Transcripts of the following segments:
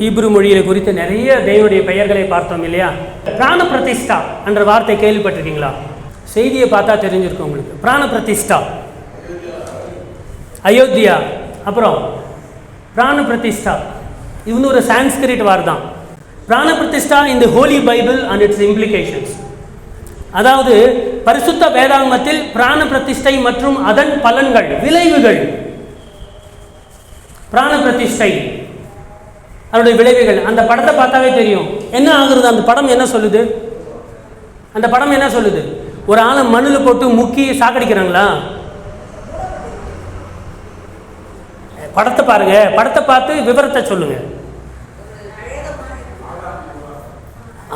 Hebrew மொழியை குறித்து நிறைய தேவனுடைய பெயர்களை பார்த்தோம் இல்லையா? பிராண பிரதிஷ்டா என்ற வார்த்தை கேள்விப்பட்டிருக்கீங்களா? செய்தியை பார்த்தா தெரிஞ்சிருக்கும் உங்களுக்கு. பிராண பிரதிஷ்டா, அயோத்தியா, அப்புறம் பிராண பிரதிஷ்டா, இது வந்து ஒரு சான்ஸ்கிரிட் வார்த்தை தான். Prana pratishtha in the Holy Bible and its implications. அதாவது பரிசுத்த வேதாகமத்தில் பிராண பிரதிஷ்டை மற்றும் அதன் பலன்கள், விளைவுகள். பிராண பிரதிஷ்டை அதனுடைய விளைவுகள் அந்த படத்தை பார்த்தாவே தெரியும் என்ன ஆகுறது. அந்த படம் என்ன சொல்லுது? அந்த படம் என்ன சொல்லுது? ஒரு ஆளை மண்ணில் போட்டு முக்கி சாக்கடிக்கிறாங்களா? படத்தை பாருங்க, படத்தை பார்த்து விவரத்தை சொல்லுங்க.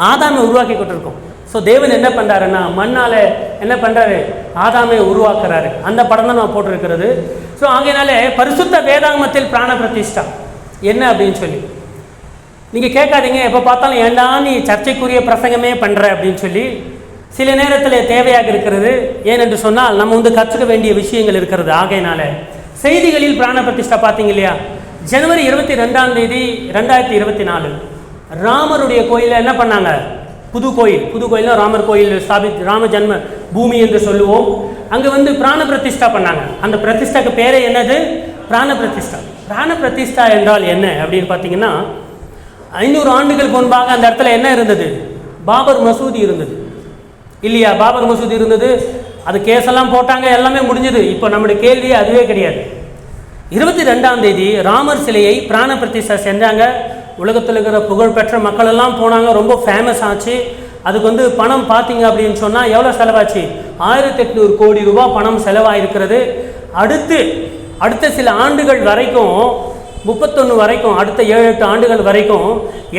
ஆதாமை உருவாக்கி கொண்டிருக்கோம். ஸோ தேவன் என்ன பண்ணுறாருன்னா மண்ணால் என்ன பண்ணுறாரு? ஆதாமை உருவாக்குறாரு. அந்த படம் தான் நான் போட்டிருக்கிறது. ஸோ ஆகையினால பரிசுத்த வேதாகமத்தில் பிராண பிரதிஷ்டா என்ன அப்படின்னு சொல்லி நீங்கள் கேட்காதீங்க. எப்போ பார்த்தாலும் ஏண்டா நீ சர்ச்சைக்குரிய பிரசங்கமே பண்ணுற அப்படின்னு சொல்லி. சில நேரத்தில் தேவையாக இருக்கிறது. ஏனென்று சொன்னால் நம்ம வந்து கற்றுக்க வேண்டிய விஷயங்கள் இருக்கிறது. ஆகையினால செய்திகளில் பிராண பிரதிஷ்டா பார்த்தீங்க இல்லையா? ஜனவரி 22 2024 ராமருடைய கோயிலில் என்ன பண்ணாங்க? புது கோயில் ராமர் கோயில் ராம ஜன்ம பூமி என்று சொல்லுவோம். அங்கே வந்து பிராண பிரதிஷ்டா பண்ணாங்க. அந்த பிரதிஷ்டாக்கு பேரே என்னது? பிராண பிரதிஷ்டா. பிராண பிரதிஷ்டா என்றால் என்ன அப்படின்னு பார்த்தீங்கன்னா 500 ஆண்டுகள் முன்பாக அந்த இடத்துல என்ன இருந்தது? பாபர் மசூதி இருந்தது இல்லையா? பாபர் மசூதி இருந்தது. அது கேஸெல்லாம் போட்டாங்க, எல்லாமே முடிஞ்சது. இப்போ நம்முடைய கேள்வியே அதுவே கிடையாது. 22 ராமர் சிலையை பிராண பிரதிஷ்டா செஞ்சாங்க. உலகத்தில் இருக்கிற புகழ்பெற்ற மக்கள் எல்லாம் போனாங்க. ரொம்ப ஃபேமஸ் ஆச்சு. அதுக்கு வந்து பணம் பார்த்தீங்க அப்படின்னு சொன்னால் எவ்வளோ செலவாச்சு? 1800 கோடி ரூபாய் பணம் செலவாயிருக்கிறது. அடுத்த சில ஆண்டுகள் வரைக்கும் 31 வரைக்கும், அடுத்த 7-8 ஆண்டுகள் வரைக்கும்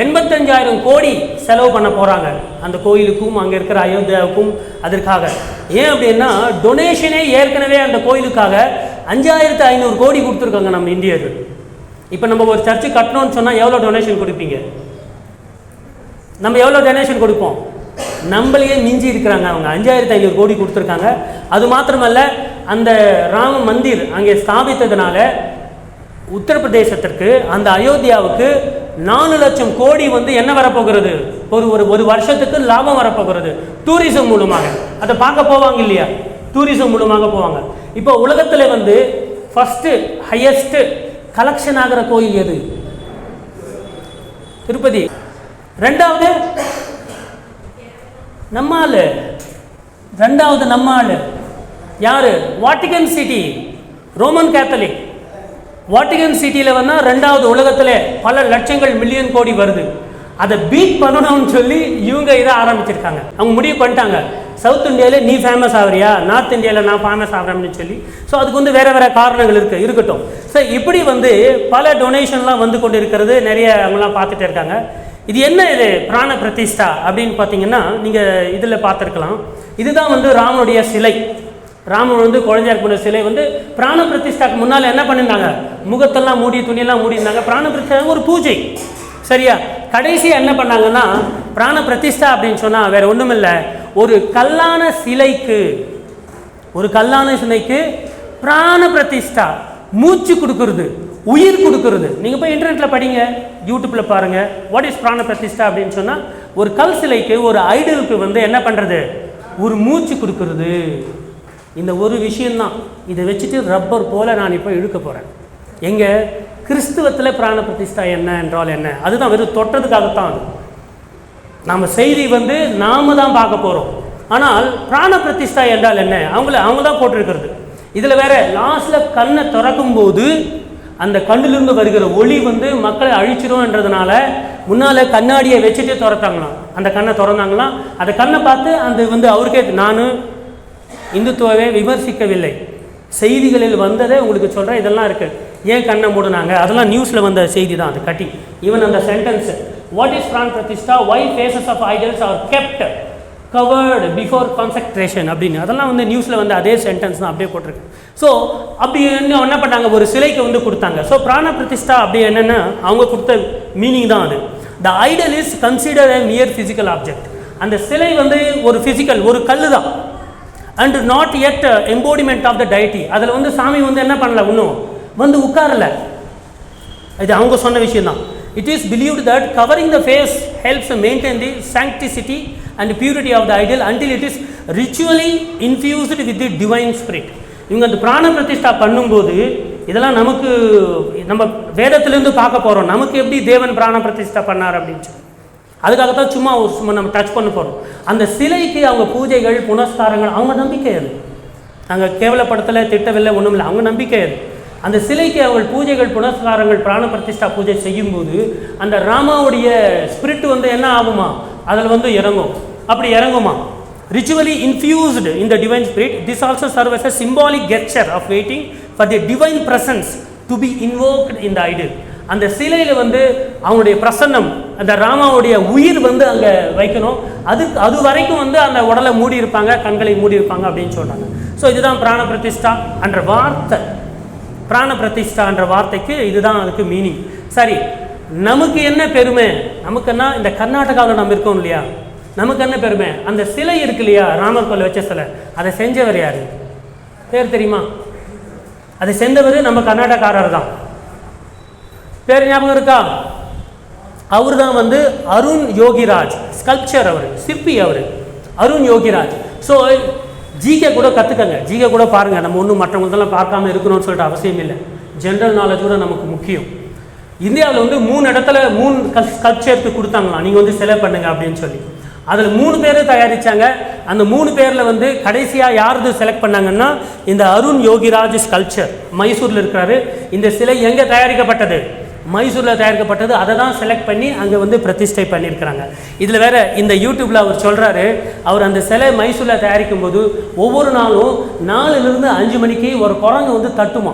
85,000 கோடி செலவு பண்ண போகிறாங்க அந்த கோயிலுக்கும் அங்கே இருக்கிற அயோத்தியாவுக்கும். அதற்காக ஏன் அப்படின்னா டொனேஷனே ஏற்கனவே அந்த கோயிலுக்காக 5,500 கோடி கொடுத்துருக்காங்க நம்ம இந்தியர்கள். இப்போ நம்ம ஒரு சர்ச்சு கட்டணும்னு சொன்னால் எவ்வளோ டொனேஷன் கொடுப்பீங்க? நம்ம எவ்வளோ டொனேஷன் கொடுப்போம்? நம்மளையே மிஞ்சி இருக்கிறாங்க. அவங்க 5,500 கோடி கொடுத்துருக்காங்க. அது மாத்திரமல்ல, அந்த ராம மந்திர் அங்கே ஸ்தாபித்ததுனால உத்தரப்பிரதேசத்திற்கு, அந்த அயோத்தியாவுக்கு 4 லட்சம் கோடி வந்து என்ன வரப்போகிறது? ஒரு வருஷத்துக்கு லாபம் வரப்போகிறது டூரிசம் மூலமாக. அதை பார்க்க போவாங்க இல்லையா? டூரிசம் மூலமாக போவாங்க. இப்போ உலகத்தில் வந்து ஃபர்ஸ்ட் ஹையஸ்ட் கலெக்ஷன் ஆகிற கோயில் எது? திருப்பதி. 2வது நம்மால். 2வது நம்மால் யாரு? Vatican city, Roman Catholic. Vatican சிட்டியில் வந்தால் 2வது உலகத்தில் பல லட்சங்கள் மில்லியன் கோடி வருது. அதை பீட் பண்ணணும்னு சொல்லி இவங்க இதை ஆரம்பிச்சிருக்காங்க. அவங்க முடிவு பண்ணிட்டாங்க, சவுத் இந்தியாவில் நீ ஃபேமஸ் ஆகிறியா, நார்த் இந்தியாவில் நான் ஃபேமஸ் ஆகிறேன்னு சொல்லி. ஸோ அதுக்கு வந்து வேறு காரணங்கள் இருக்கட்டும். ஸோ இப்படி வந்து பல டொனேஷன்லாம் வந்து கொண்டு இருக்கிறது. நிறைய அவங்களாம் பார்த்துட்டு இருக்காங்க. இது என்ன? இது பிராண பிரதிஷ்டா அப்படின்னு பார்த்தீங்கன்னா நீங்கள் இதில் பார்த்துருக்கலாம். இதுதான் வந்து ராமனுடைய சிலை. ராமன் வந்து குழந்தையா இருக்கிற சிலை வந்து பிராண பிரதிஷ்டாக்கு முன்னால் என்ன பண்ணியிருந்தாங்க? முகத்தெல்லாம் மூடி, துணியெல்லாம் மூடியிருந்தாங்க. பிராண பிரதிஷ்டா ஒரு பூஜை, சரியா? கடைசியாக என்ன பண்ணாங்கன்னா பிராண பிரதிஷ்டா அப்படின்னு சொன்னால் வேற ஒன்றும் இல்லை, ஒரு கல்லான சிலைக்கு பிராண பிரதிஷ்டா, மூச்சு கொடுக்கறது, உயிர் கொடுக்கறது. நீங்கள் போய் இன்டர்நெட்டில் படிங்க, யூடியூப்பில் பாருங்கள். வாட் இஸ் பிராண பிரதிஷ்டா அப்படின்னு சொன்னால் ஒரு கல் சிலைக்கு, ஒரு ஐடலுக்கு வந்து என்ன பண்ணுறது? ஒரு மூச்சு கொடுக்கறது. இந்த ஒரு விஷயந்தான். இதை வச்சுட்டு ரப்பர் போல் நான் இப்போ இழுக்க போகிறேன். எங்கே? கிறிஸ்துவத்தில் பிராண பிரதிஷ்டா என்ன என்றால் என்ன? அதுதான் வெறும் தொட்டதுக்காகத்தான். அது நம்ம செய்தி வந்து நாம தான் பார்க்க போகிறோம். ஆனால் பிராண பிரதிஷ்டா என்றால் என்ன? அவங்க தான் போட்டிருக்கிறது. இதில் வேற லாஸ்ட்டில் கண்ணை திறக்கும் போது அந்த கண்ணிலிருந்து வருகிற ஒளி வந்து மக்களை அழிச்சிரும்ன்றதுனால முன்னால் கண்ணாடியை வச்சுட்டு திறத்தாங்களாம். அந்த கண்ணை திறந்தாங்களாம். அந்த கண்ணை பார்த்து அந்த வந்து அவருக்கே, நான் இந்துத்துவவே விமர்சிக்கவில்லை, செய்திகளில் வந்ததே உங்களுக்கு சொல்கிறேன். இதெல்லாம் இருக்குது. ஏன் கண்ணை மூடினாங்க? அதெல்லாம் நியூஸில் வந்த செய்தி தான். அது கட்டி ஈவன் அந்த sentence, what is prana pratishtha, why faces of idols are kept covered before consecration அப்படின்னு, அதெல்லாம் வந்து நியூஸில் வந்து அதே சென்டென்ஸ் தான் அப்படியே போட்டிருக்கு. ஸோ அப்படி என்ன பண்ணாங்க? ஒரு சிலைக்கு வந்து கொடுத்தாங்க. ஸோ பிராண பிரதிஷ்டா அப்படி என்னென்னா அவங்க கொடுத்த மீனிங் தான் அது. The idol is consider a mere physical object. அந்த சிலை வந்து ஒரு ஃபிசிக்கல், ஒரு கல் தான். And not yet embodiment of the deity. அதில் வந்து சாமி வந்து என்ன பண்ணல, இன்னும் வந்து உட்காரல. இது அவங்க சொன்ன விஷயம் தான். It is believed that covering the face helps maintain the sanctity and purity of the idol until it is ritually infused with the divine spirit. இவங்க அந்த பிராண பிரதிஷ்டா பண்ணும்போது இதெல்லாம் நமக்கு நம்ம வேதத்திலிருந்து பார்க்க போகிறோம், நமக்கு எப்படி தேவன் பிராண பிரதிஷ்டா பண்ணார் அப்படின்னு சொல்லி. அதுக்காகத்தான் சும்மா நம்ம டச் பண்ண போகிறோம். அந்த சிலைக்கு அவங்க பூஜைகள் புனஸ்காரங்கள் அவங்க நம்பிக்கை அது. நாங்கள் கேவலப்படுத்தலை, திட்டவில்லை, ஒன்றும் இல்லை, அவங்க நம்பிக்கை அது. அந்த சிலைக்கு அவர்கள் பூஜைகள் புனஸ்காரங்கள் பிராண பிரதிஷ்டா பூஜை செய்யும்போது அந்த ராமாவுடைய ஸ்பிரிட் என்ன ஆகுமா, அதில் இறங்கும். அப்படி இறங்குமா, ritually infused in the divine spirit. This also serves as a symbolic gesture of waiting for the divine presence to be invoked in the idol. அந்த சிலையில் அவங்களுடைய பிரசன்னம், அந்த ராமாவுடைய உயிர் அங்கே வைக்கணும். அது வரைக்கும் அந்த உடலை மூடி இருப்பாங்க, கண்களை மூடி இருப்பாங்க அப்படின்னு சொல்கிறாங்க. ஸோ இதுதான் பிராண பிரதிஷ்டா என்ற வார்த்தை. பிராண பிரதிஷ்டா என்ற வார்த்தைக்கு இதுதான் அதுக்கு மீனிங். சரி, நமக்கு என்ன பெருமை? நமக்குன்னா இந்த கர்நாடகாவில் நம்ம இருக்கோம் இல்லையா, நமக்கு என்ன பெருமை? அந்த சிலை இருக்கு இல்லையா, ராமர் கோயில் வச்ச சிலை, அதை செஞ்சவர் யார் பேர் தெரியுமா? அதை செஞ்சவர் நம்ம கர்நாடகாரர் தான். பேர் ஞாபகம் இருக்கா? அவர் தான் அருண் யோகிராஜ் ஸ்கல்ப்சர், அவர் சிற்பி, அவர் அருண் யோகிராஜ். ஸோ ஜிகே கூட கற்றுக்கங்க, ஜிகே கூட பாருங்கள். நம்ம ஒன்றும் மற்றவங்களெல்லாம் பார்க்காம இருக்கணும்னு சொல்லிட்டு அவசியம் இல்லை. ஜென்ரல் நாலேஜ் கூட நமக்கு முக்கியம். இந்தியாவில் 3 இடத்துல 3 ஸ்கல்ப்சருக்கு கொடுத்தாங்களாம், நீங்கள் சிலை பண்ணுங்க அப்படின்னு சொல்லி. அதில் 3 பேர் தயாரித்தாங்க. அந்த 3 பேரில் கடைசியாக யாரது செலக்ட் பண்ணாங்கன்னா இந்த அருண் யோகிராஜ் ஸ்கல்ப்சர் மைசூரில் இருக்கிறாரு. இந்த சிலை எங்கே தயாரிக்கப்பட்டது? மைசூரில் தயாரிக்கப்பட்டது. அதை தான் செலக்ட் பண்ணி அங்கே பிரதிஷ்டை பண்ணியிருக்கிறாங்க. இதில் வேறு இந்த யூடியூப்பில் அவர் சொல்கிறாரு, அவர் அந்த சிலை மைசூரில் தயாரிக்கும் போது ஒவ்வொரு நாளும் 4லிருந்து 5 மணிக்கு ஒரு குரங்கு தட்டுமா.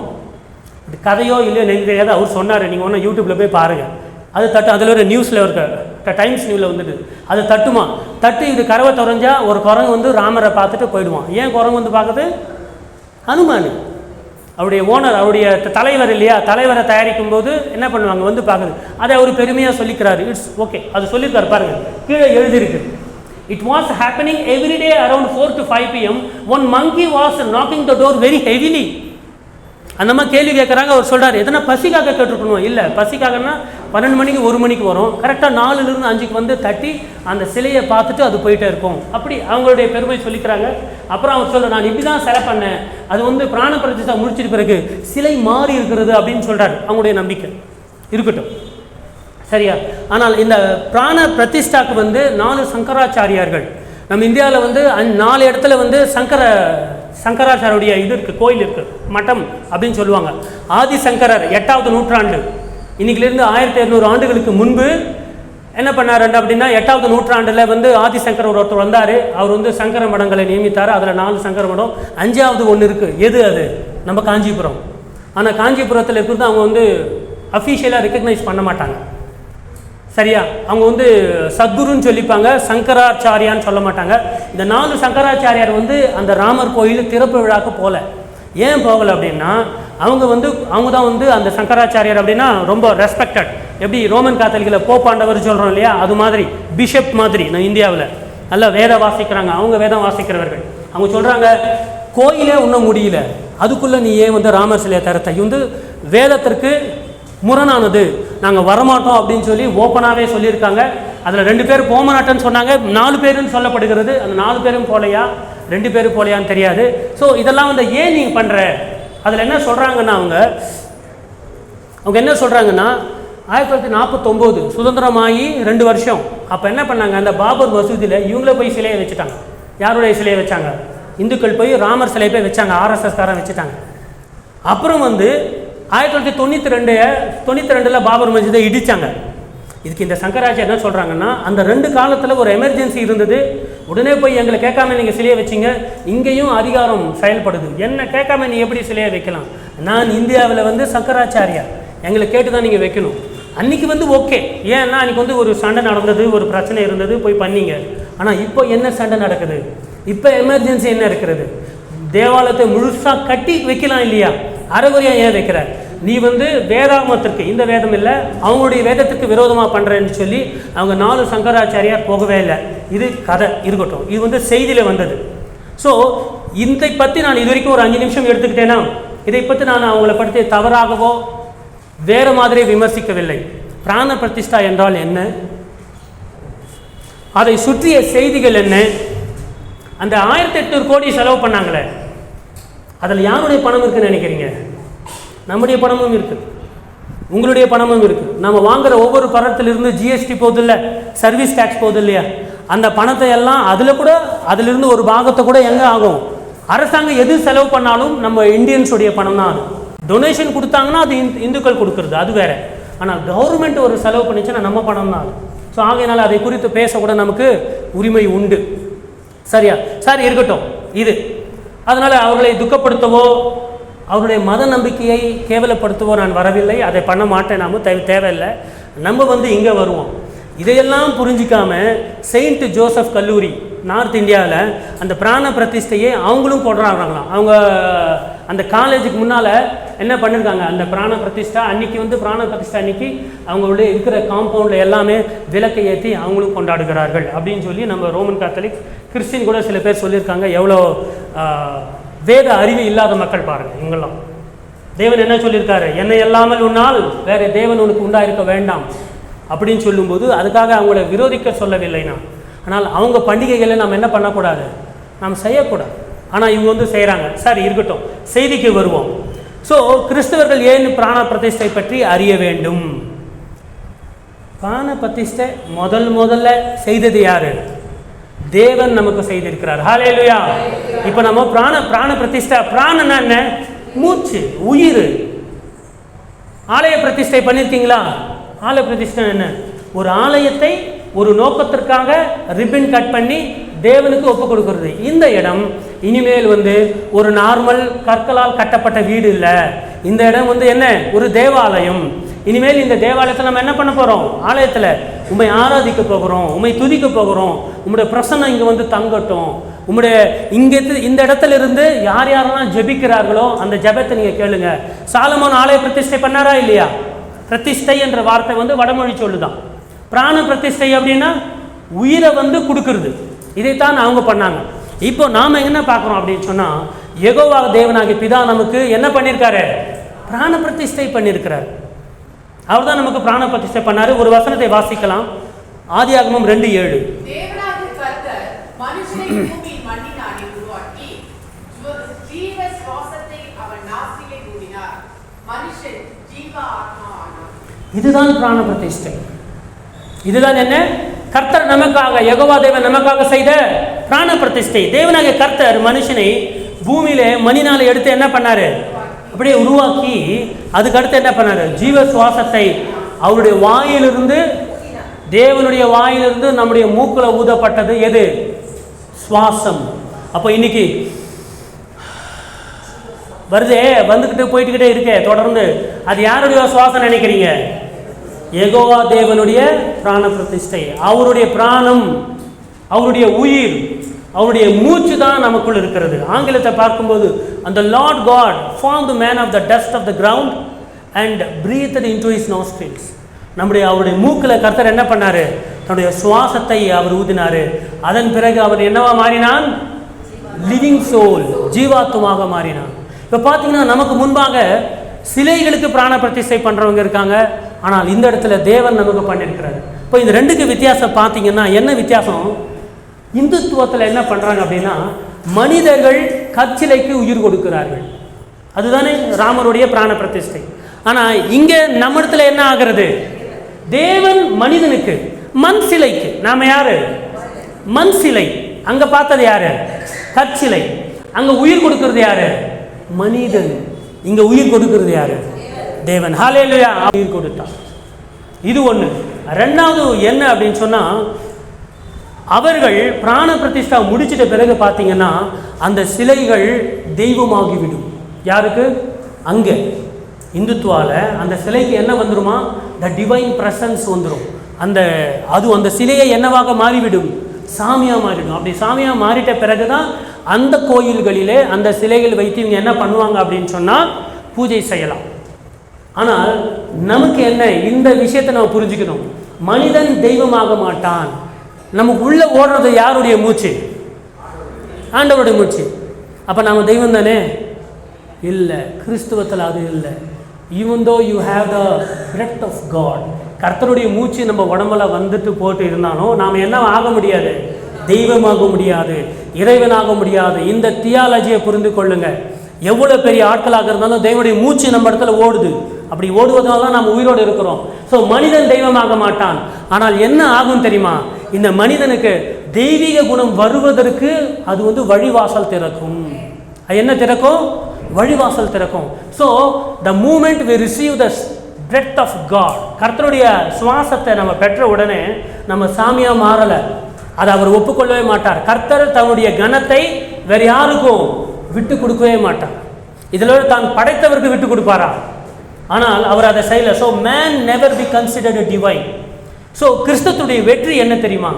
இது கதையோ இல்லையோ தெரியாது, அவர் சொன்னார். நீங்கள் ஒன்று யூடியூப்பில் போய் பாருங்கள். அது தட்டு, அதில் ஒரு நியூஸில் இருக்க டைம்ஸ் நியூஸில் அது தட்டுமா. தட்டு இது கதவை திறஞ்சா ஒரு குரங்கு ராமரை பார்த்துட்டு போயிடுவான். ஏன் குரங்கு பார்க்குது? ஹனுமான் அவருடைய ஓனர், அவருடைய தலைவர் இல்லையா, தலைவரை தயாரிக்கும் போது என்ன பண்ணுவாங்க பார்க்குது. அதை அவர் பெருமையாக சொல்லிக்கிறாரு. இட்ஸ் ஓகே, அது சொல்லியிருக்காரு பாருங்கள், கீழே எழுதியிருக்கு. It was happening everyday around 4 to 5 PM. One monkey was knocking the door very heavily. அந்த மாதிரி கேள்வி கேட்குறாங்க. அவர் சொல்கிறார், எதனா பசிக்காக கேட்டுருக்கணும்? இல்லை, பசிக்காகனா 12 மணிக்கு 1 மணிக்கு வரும், கரெக்டாக 4லிருந்து 5க்கு தட்டி அந்த சிலையை பார்த்துட்டு அது போயிட்டே இருக்கும். அப்படி அவங்களுடைய பெருமை சொல்லிக்கிறாங்க. அப்புறம் அவர் சொல்கிறார், நான் இப்படி தான் சிலை பண்ணேன், அது பிராண பிரதிஷ்டா முடிச்சிட்டு பிறகு சிலை மாறி இருக்கிறது அப்படின்னு சொல்கிறார். அவங்களுடைய நம்பிக்கை இருக்கட்டும், சரியா? ஆனால் இந்த பிராண பிரதிஷ்டாக்கு 4 சங்கராச்சாரியார்கள் நம்ம இந்தியாவில் 4 இடத்துல சங்கராச்சாரியுடைய இது இருக்குது, கோயில் இருக்குது, மட்டம் அப்படின்னு சொல்லுவாங்க. ஆதிசங்கரர் 8வது நூற்றாண்டு, இன்னைக்கிலிருந்து 1200 ஆண்டுகளுக்கு முன்பு என்ன பண்ணார் அப்படின்னா 8வது நூற்றாண்டில் ஆதிசங்கர் ஒருத்தர் வந்தார். அவர் சங்கர மடங்களை நியமித்தார். அதில் 4 சங்கர மடம், 5வது ஒன்று இருக்குது. எது அது? நம்ம காஞ்சிபுரம். ஆனால் காஞ்சிபுரத்தில் இருக்கிறது அவங்க அஃபீஷியலாக ரெக்கக்னைஸ் பண்ண மாட்டாங்க, சரியா? அவங்க சத்குருன்னு சொல்லிப்பாங்க, சங்கராச்சாரியான்னு சொல்ல மாட்டாங்க. இந்த 4 சங்கராச்சாரியார் அந்த ராமர் கோயில் திறப்பு விழாக்கு போகல. ஏன் போகலை அப்படின்னா அவங்க தான் அந்த சங்கராச்சாரியார் அப்படின்னா ரொம்ப ரெஸ்பெக்டட். எப்படி ரோமன் காத்தலிக்கில் போப்பாண்டவர் சொல்கிறோம் இல்லையா, அது மாதிரி பிஷப் மாதிரி நான் இந்தியாவில் நல்லா வேதம் வாசிக்கிறாங்க. அவங்க வேதம் வாசிக்கிறவர்கள். அவங்க சொல்கிறாங்க, கோயிலே இன்னும் முடியல, அதுக்குள்ளே நீ ஏன் ராமர் சிலையை தரத்தை வேதத்திற்கு முரணானது, நாங்கள் வரமாட்டோம் அப்படின்னு சொல்லி ஓப்பனாகவே சொல்லியிருக்காங்க. அதில் 2 பேர் போக மாட்டேன்னு சொன்னாங்க, 4 பேருன்னு சொல்லப்படுகிறது. அந்த 4 பேரும் போலையா, 2 பேரும் போலையான்னு தெரியாது. ஸோ இதெல்லாம் ஏன் நீங்கள் பண்ணுற? அதில் என்ன சொல்கிறாங்கன்னா அவங்க என்ன சொல்கிறாங்கன்னா 1949 சுதந்திரமாகி 2 வருஷம். அப்போ என்ன பண்ணாங்க, அந்த பாபர் மசூதியில் இவங்களே போய் சிலையை வச்சுட்டாங்க. யாருடைய சிலையை வச்சாங்க? இந்துக்கள் போய் ராமர் சிலையை போய் வச்சாங்க, RSS காரன் வச்சுட்டாங்க. அப்புறம் 1992 பாபர் மஸ்ஜிதை இடித்தாங்க. இதுக்கு இந்த சங்கராச்சாரியர் என்ன சொல்கிறாங்கன்னா, அந்த 2 காலத்தில் ஒரு எமர்ஜென்சி இருந்தது, உடனே போய் எங்களை கேட்காம நீங்கள் சிலையை வச்சிங்க, இங்கேயும் அதிகாரம் செயல்படுது, என்ன கேட்காம நீ எப்படி சிலையை வைக்கலாம்? நான் இந்தியாவில் சங்கராச்சாரியா, எங்களை கேட்டு தான் நீங்கள் வைக்கணும். அன்றைக்கி ஓகே, ஏன்னா அன்றைக்கி ஒரு சண்டை நடந்தது, ஒரு பிரச்சனை இருந்தது, போய் பண்ணீங்க. ஆனால் இப்போ என்ன சண்டை நடக்குது? இப்போ எமர்ஜென்சி என்ன இருக்கிறது? தேவாலயத்தை முழுசாக கட்டி வைக்கலாம் இல்லையா, அரைகுறையாக ஏன் வைக்கிற? நீ வேதாமத்திற்கு, இந்த வேதம் இல்லை அவங்களுடைய வேதத்துக்கு விரோதமாக பண்ணுறேன்னு சொல்லி அவங்க 4 சங்கராச்சாரியார் போகவே இல்லை. இது கதை இருக்கட்டும், இது செய்தியில் வந்தது. ஸோ இதை பற்றி நான் இது வரைக்கும் ஒரு 5 நிமிஷம் எடுத்துக்கிட்டேன்னா, இதை பற்றி நான் அவங்கள பற்றி தவறாகவோ வேறு மாதிரி விமர்சிக்கவில்லை. பிராண பிரதிஷ்டா என்றால் என்ன, அதை சுற்றிய செய்திகள் என்ன, அந்த 1800 கோடி செலவு பண்ணாங்களே அதில் யாருடைய பணம் இருக்குன்னு நினைக்கிறீங்க? நம்முடைய பணமும் இருக்குது, உங்களுடைய பணமும் இருக்குது. நம்ம வாங்குகிற ஒவ்வொரு பணத்திலிருந்து ஜிஎஸ்டி போகுது இல்லை, சர்வீஸ் டேக்ஸ் போகுது இல்லையா, அந்த பணத்தை எல்லாம் அதிலிருந்து ஒரு பாகத்தை கூட எங்கே ஆகும்? அரசாங்கம் எது செலவு பண்ணாலும் நம்ம இந்தியன்ஸுடைய பணம் தான். அது டொனேஷன் கொடுத்தாங்கன்னா அது இந்துக்கள் கொடுக்குறது, அது வேற. ஆனால் கவர்மெண்ட் ஒரு செலவு பண்ணிச்சுன்னா நம்ம பணம் தான் அது. ஸோ ஆகையினால அதை குறித்து பேசக்கூட நமக்கு உரிமை உண்டு. சரியா? சரி, இருக்கட்டும். இது அதனால் அவர்களை துக்கப்படுத்தவோ அவருடைய மத நம்பிக்கையை கேவலப்படுத்தவோ நான் வரவில்லை, அதை பண்ண மாட்டேன். நாம தேவையில்லை. நம்ம இங்கே வருவோம். இதையெல்லாம் புரிஞ்சிக்காம செயின்ட் ஜோசப் கல்லூரி நார்த் இந்தியாவில் அந்த பிராண பிரதிஷ்டையை அவங்களும் போடுறாங்களாம். அவங்க அந்த காலேஜுக்கு முன்னால் என்ன பண்ணியிருக்காங்க, அந்த பிராண பிரதிஷ்டா அன்னைக்கு பிராண பிரதிஷ்டா அன்னைக்கு அவங்களுடைய இருக்கிற காம்பவுண்டில் எல்லாமே விளக்கை ஏற்றி அவங்களும் கொண்டாடுகிறார்கள் அப்படின்னு சொல்லி நம்ம ரோமன் காத்தலிக் கிறிஸ்டின் கூட சில பேர் சொல்லியிருக்காங்க. எவ்வளோ வேத அறிவு இல்லாத மக்கள் பாருங்கள். இவங்கெல்லாம் தேவன் என்ன சொல்லியிருக்காரு, என்னை இல்லாமல் உன்னால் வேறு தேவன் உனக்கு உண்டாயிருக்க வேண்டாம் அப்படின்னு சொல்லும்போது அதுக்காக அவங்கள விரோதிக்க சொல்லவில்லை நான். ஆனால் அவங்க பண்டிகைகளை நாம் என்ன பண்ணக்கூடாது, நாம் செய்யக்கூடாது. ஆனால் இவங்க செய்கிறாங்க. சரி, இருக்கட்டும், செய்திக்கு வருவோம். ஸோ கிறிஸ்தவர்கள் ஏன் பிராண பிரதிஷ்டை பற்றி அறிய வேண்டும்? பிராண பிரதிஷ்டை முதல்ல செய்தது யாரு? தேவன் நமக்கு செய்திருக்கிறார். ஹல்லேலூயா. இப்போ நம்ம பிராண பிரதிஷ்டை, பிராணன்னா என்ன? மூச்சு, உயிர். ஆலய பிரதிஷ்டை பண்ணியிருக்கீங்களா? ஆலய பிரதிஷ்டை என்ன? ஒரு ஆலயத்தை ஒரு நோக்கத்திற்காக ரிப்பன் கட் பண்ணி தேவனுக்கு ஒப்பு கொடுக்கிறது. இந்த இடம் இனிமேல் ஒரு நார்மல் கற்களால் கட்டப்பட்ட வீடு இல்லை. இந்த இடம் என்ன? ஒரு தேவாலயம். இனிமேல் இந்த தேவாலயத்தில் நம்ம என்ன பண்ண போகிறோம்? ஆலயத்தில் உம்மை ஆராதிக்க போகிறோம், உம்மை துதிக்க போகிறோம். உம்முடைய பிரசன்னம் இங்கே தங்கட்டும். உம்முடைய இந்த இடத்துல இருந்து யார் யாரெல்லாம் ஜெபிக்கிறார்களோ அந்த ஜெபத்தை நீங்கள் கேளுங்க. சாலமோன் ஆலய பிரதிஷ்டை பண்ணாரா இல்லையா? பிரதிஷ்டை என்ற வார்த்தை வடமொழி சொல்லுதான். பிராண பிரதிஷ்டை அப்படின்னா உயிரை கொடுக்கறது. இதைத்தான் அவங்க பண்ணாங்க. இப்போ நாம் என்ன பார்க்குறோம் அப்படின்னு சொன்னால், யெகோவா தேவனாகிய பிதா நமக்கு என்ன பண்ணியிருக்காரு? பிராண பிரதிஷ்டை பண்ணியிருக்கிறார். அவர் தான் நமக்கு பிராண பிரதிஷ்டை பண்ணாரு. ஒரு வசனத்தை வாசிக்கலாம். ஆதியாகமம் 2:7. இதுதான் பிராண பிரதிஷ்டை. இதுதான் என்ன? கர்த்தர் நமக்காக, யெகோவா தேவன் நமக்காக செய்த பிராண பிரதிஷ்டை. தேவனாகிய கர்த்தர் மனுஷனை பூமியிலே மணினால எடுத்து என்ன பண்ணாரு? அப்படியே உருவாக்கி அதுக்கு அடுத்து என்ன பண்ணாரு? ஜீவ சுவாசத்தை அவருடைய வாயிலிருந்து, தேவனுடைய வாயிலிருந்து நம்முடைய மூக்கில் ஊதப்பட்டது எது? சுவாசம். அப்போ இன்னைக்கு வருதே, வந்துக்கிட்டு போயிட்டுக்கிட்டே இருக்கே தொடர்ந்து, அது யாருடைய சுவாசம் நினைக்கிறீங்க? யெகோவா தேவனுடைய பிராண பிரதிஷ்டை. அவருடைய பிராணம், அவருடைய உயிர், அவருடைய மூச்சு தான் நமக்குள் இருக்கிறது. ஆங்கிலத்தை பார்க்கும்போது அந்த Lord God formed the man of the dust of the ground and breathed into his nostrils. அவருடைய மூக்கில் கர்த்தர் என்ன பண்ணாரு? தன்னுடைய சுவாசத்தை அவர் ஊதினாரு. அதன் பிறகு அவர் என்னவா மாறினான்? லிவிங் சோல், ஜீவாத்மாக மாறினான். இப்போ பார்த்தீங்கன்னா நமக்கு முன்பாக சிலைகளுக்கு பிராண பிரதிஷ்டை பண்ணுறவங்க இருக்காங்க. ஆனால் இந்த இடத்துல தேவன் நமக்கு பண்ணியிருக்கிறாரு. இப்போ இந்த ரெண்டுக்கு வித்தியாசம் பார்த்தீங்கன்னா என்ன வித்தியாசம்? இந்துத்துவத்தில் என்ன பண்ணுறாங்க அப்படின்னா, மனிதர்கள் கற்சிலைக்கு உயிர் கொடுக்கிறார்கள். அதுதானே ராமருடைய பிராண பிரதிஷ்டை. ஆனால் இங்கே நம்ம இடத்துல என்ன ஆகிறது? தேவன் மனிதனுக்கு, மண் சிலைக்கு. நாம யாரு? மண் சிலை. அங்கே பார்த்தது யாரு? கற்சிலை. அங்கே உயிர் கொடுக்கிறது யாரு? மனிதன். இங்கே உயிர் கொடுக்கிறது யாரு? தேவன். ஹல்லேலூயா. உயிர் கொடுத்தான். இது ஒன்று. ரெண்டாவது என்ன அப்படின்னு சொன்னால், அவர்கள் பிராண பிரதிஷ்டா முடிச்சிட்ட பிறகு பார்த்தீங்கன்னா அந்த சிலைகள் தெய்வமாகிவிடும். யாருக்கு? அங்கே இந்துத்துவால அந்த சிலைக்கு என்ன வந்துருமா? த டிவைன் பிரசன்ஸ் வந்துடும். அந்த சிலையை என்னவாக மாறிவிடும்? சாமியாக மாறிடும். அப்படி சாமியாக மாறிட்ட பிறகு தான் அந்த கோயில்களிலே அந்த சிலைகள் வைத்து இவங்க என்ன பண்ணுவாங்க அப்படின்னு சொன்னால் பூஜை செய்யலாம். ஆனால் நமக்கு என்ன, இந்த விஷயத்தை நம்ம புரிஞ்சுக்கணும். மனிதன் தெய்வமாக மாட்டான். நமக்கு உள்ள ஓடுறது யாருடைய மூச்சு? ஆண்டவருடைய மூச்சு. அப்போ நம்ம தெய்வம் தானே? இல்லை, கிறிஸ்துவத்தில் அது இல்லை. Even though you have the breath of God, கர்த்தருடைய மூச்சு நம்ம உடம்புல வந்துட்டு போட்டு இருந்தாலும் நாம் என்ன ஆக முடியாது? தெய்வமாக முடியாது, இறைவனாக முடியாது. இந்த தியாலஜியை புரிந்து கொள்ளுங்க. எவ்வளோ பெரிய ஆட்களாக இருந்தாலும் தெய்வனுடைய மூச்சு நம்ம இடத்துல ஓடுது. அப்படி ஓடுவதனால தான் நம்ம உயிரோடு இருக்கிறோம். ஸோ மனிதன் தெய்வமாக மாட்டான். ஆனால் என்ன ஆகும் தெரியுமா? இந்த மனிதனுக்கு தெய்வீக குணம் வருவதற்கு அது வழிவாசல் திறக்கும். என்ன திறக்கும்? வழிவாசல் திறக்கும். So the moment we receive the breath of God, கர்த்தருடைய சுவாசத்தை நம்ம பெற்ற உடனே நம்ம சாமியாக மாறலை. அதை அவர் ஒப்புக்கொள்ளவே மாட்டார். கர்த்தர் தன்னுடைய கனத்தை வேறு யாருக்கும் விட்டு கொடுக்கவே மாட்டார். இதில் தான் படைத்தவருக்கு விட்டு கொடுப்பாரா? ஆனால் அவர் அதை செய்யலை. So man never be considered divine. So கிறிஸ்துவத்துடைய வெற்றி என்ன தெரியுமா?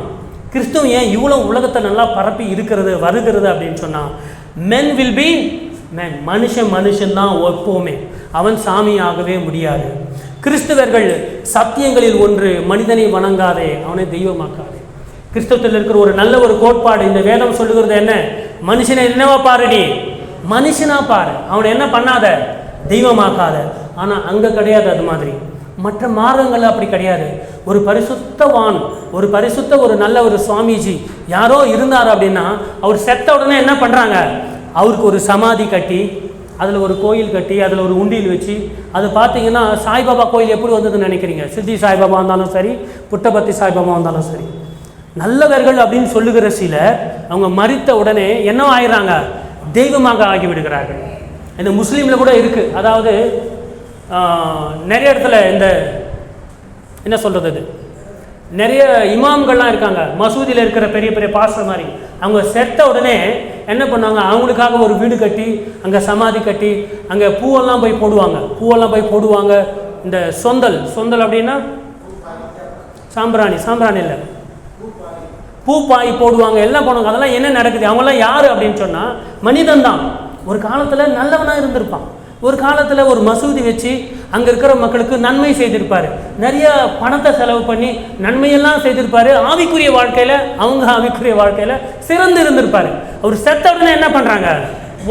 கிறிஸ்துவ ஏன் இவ்வளோ உலகத்தை நல்லா பரப்பி வருகிறது அப்படின்னு சொன்னால், மென் வில் பி மேன். மனுஷன்தான் எப்போவுமே. அவன் சாமியாகவே முடியாது. கிறிஸ்துவர்கள் சத்தியங்களில் ஒன்று, மனிதனை வணங்காதே, அவனை தெய்வமாக்காதே. கிறிஸ்தவத்தில் இருக்கிற ஒரு நல்ல ஒரு கோட்பாடு, இந்த வேதம் சொல்லுகிறது என்ன? மனுஷனை என்னவா பாரு, நீ மனுஷனா பாரு, அவனை என்ன பண்ணாத, தெய்வமாக்காத. ஆனால் அங்கே கிடையாது அது மாதிரி. மற்ற மார்க்கங்கள் அப்படி கிடையாது. ஒரு பரிசுத்தவான், ஒரு நல்ல ஒரு சுவாமிஜி யாரோ இருந்தார் அப்படின்னா, அவர் செத்த உடனே என்ன பண்ணுறாங்க? அவருக்கு ஒரு சமாதி கட்டி, அதில் ஒரு கோயில் கட்டி, அதில் ஒரு உண்டியில் வச்சு, அது பார்த்தீங்கன்னா சாய்பாபா கோயில் எப்படி வந்ததுன்னு நினைக்கிறீங்க? சித்தி சாய்பாபா வந்தாலும் சரி, புட்டபர்த்தி சாய்பாபா வந்தாலும் சரி, நல்லவர்கள் அப்படின்னு சொல்லுகிற சிலர் அவங்க மரித்த உடனே என்ன ஆயிடுறாங்க? தெய்வமாக ஆகிவிடுகிறார்கள். இந்த முஸ்லீமில் கூட இருக்குது. அதாவது நிறைய இடத்துல இந்த என்ன சொல்கிறது, நிறைய இமாம்கள்லாம் இருக்காங்க, மசூதியில் இருக்கிற பெரிய பெரிய பாஸ்டர் மாதிரி. அவங்க செத்த உடனே என்ன பண்ணாங்க? அவங்களுக்காக ஒரு வீடு கட்டி, அங்கே சமாதி கட்டி, அங்கே பூவெல்லாம் போய் போடுவாங்க. இந்த சொந்தல் அப்படின்னா சாம்பிராணி இல்லை, பூப்பாய் போடுவாங்க, எல்லாம் போடுவாங்க. அதெல்லாம் என்ன நடக்குது? அவங்கெல்லாம் யார் அப்படின்னு சொன்னால் மனிதன் தான். ஒரு காலத்தில் நல்லவனாக இருந்திருப்பான். ஒரு காலத்தில் ஒரு மசூதி வச்சு அங்கே இருக்கிற மக்களுக்கு நன்மை செய்திருப்பார். நிறைய பணத்தை செலவு பண்ணி நன்மையெல்லாம் செய்திருப்பார். ஆவிக்குரிய வாழ்க்கையில் சிறந்து இருந்திருப்பார். அவர் செத்த உடனே என்ன பண்ணுறாங்க?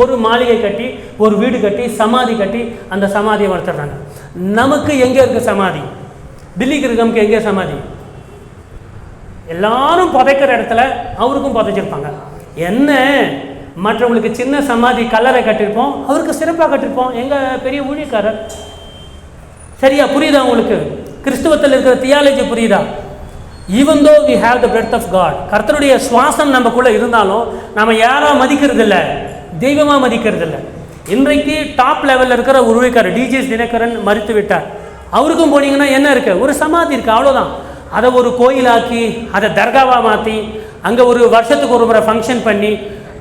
ஒரு மாளிகை கட்டி, ஒரு வீடு கட்டி, சமாதி கட்டி, அந்த சமாதியை வளர்த்துறாங்க. நமக்கு எங்கே இருக்குது சமாதி? பில்லி கிரகம்க்கு எங்கே சமாதி? எல்லாரும் புதைக்கிற இடத்துல அவருக்கும் புதைச்சிருப்பாங்க. என்ன, மற்றவங்களுக்கு சின்ன சமாதி கல்லறை கட்டியிருப்போம், அவருக்கு சிறப்பாக கட்டியிருப்போம். எங்கள் பெரிய ஊழியக்காரர். சரியா? புரியுதா உங்களுக்கு? கிறிஸ்துவத்தில் இருக்கிற தியாலஜி புரியுதா? Even though we have the breath of God, கர்த்தருடைய சுவாசம் நமக்குள்ளே இருந்தாலும் நம்ம யாரோ மதிக்கிறது இல்லை, தெய்வமாக மதிக்கிறது இல்லை. இன்றைக்கு டாப் லெவலில் இருக்கிற ஊழியக்காரர் டிஜிஎஸ் தினகரன் மறித்து விட்டார். அவருக்கும் போனீங்கன்னா என்ன இருக்குது? ஒரு சமாதி இருக்குது, அவ்வளோதான். அதை ஒரு கோயிலாக்கி, அதை தர்காவாக மாற்றி, அங்கே ஒரு வருஷத்துக்கு ஒரு முறை ஃபங்க்ஷன் பண்ணி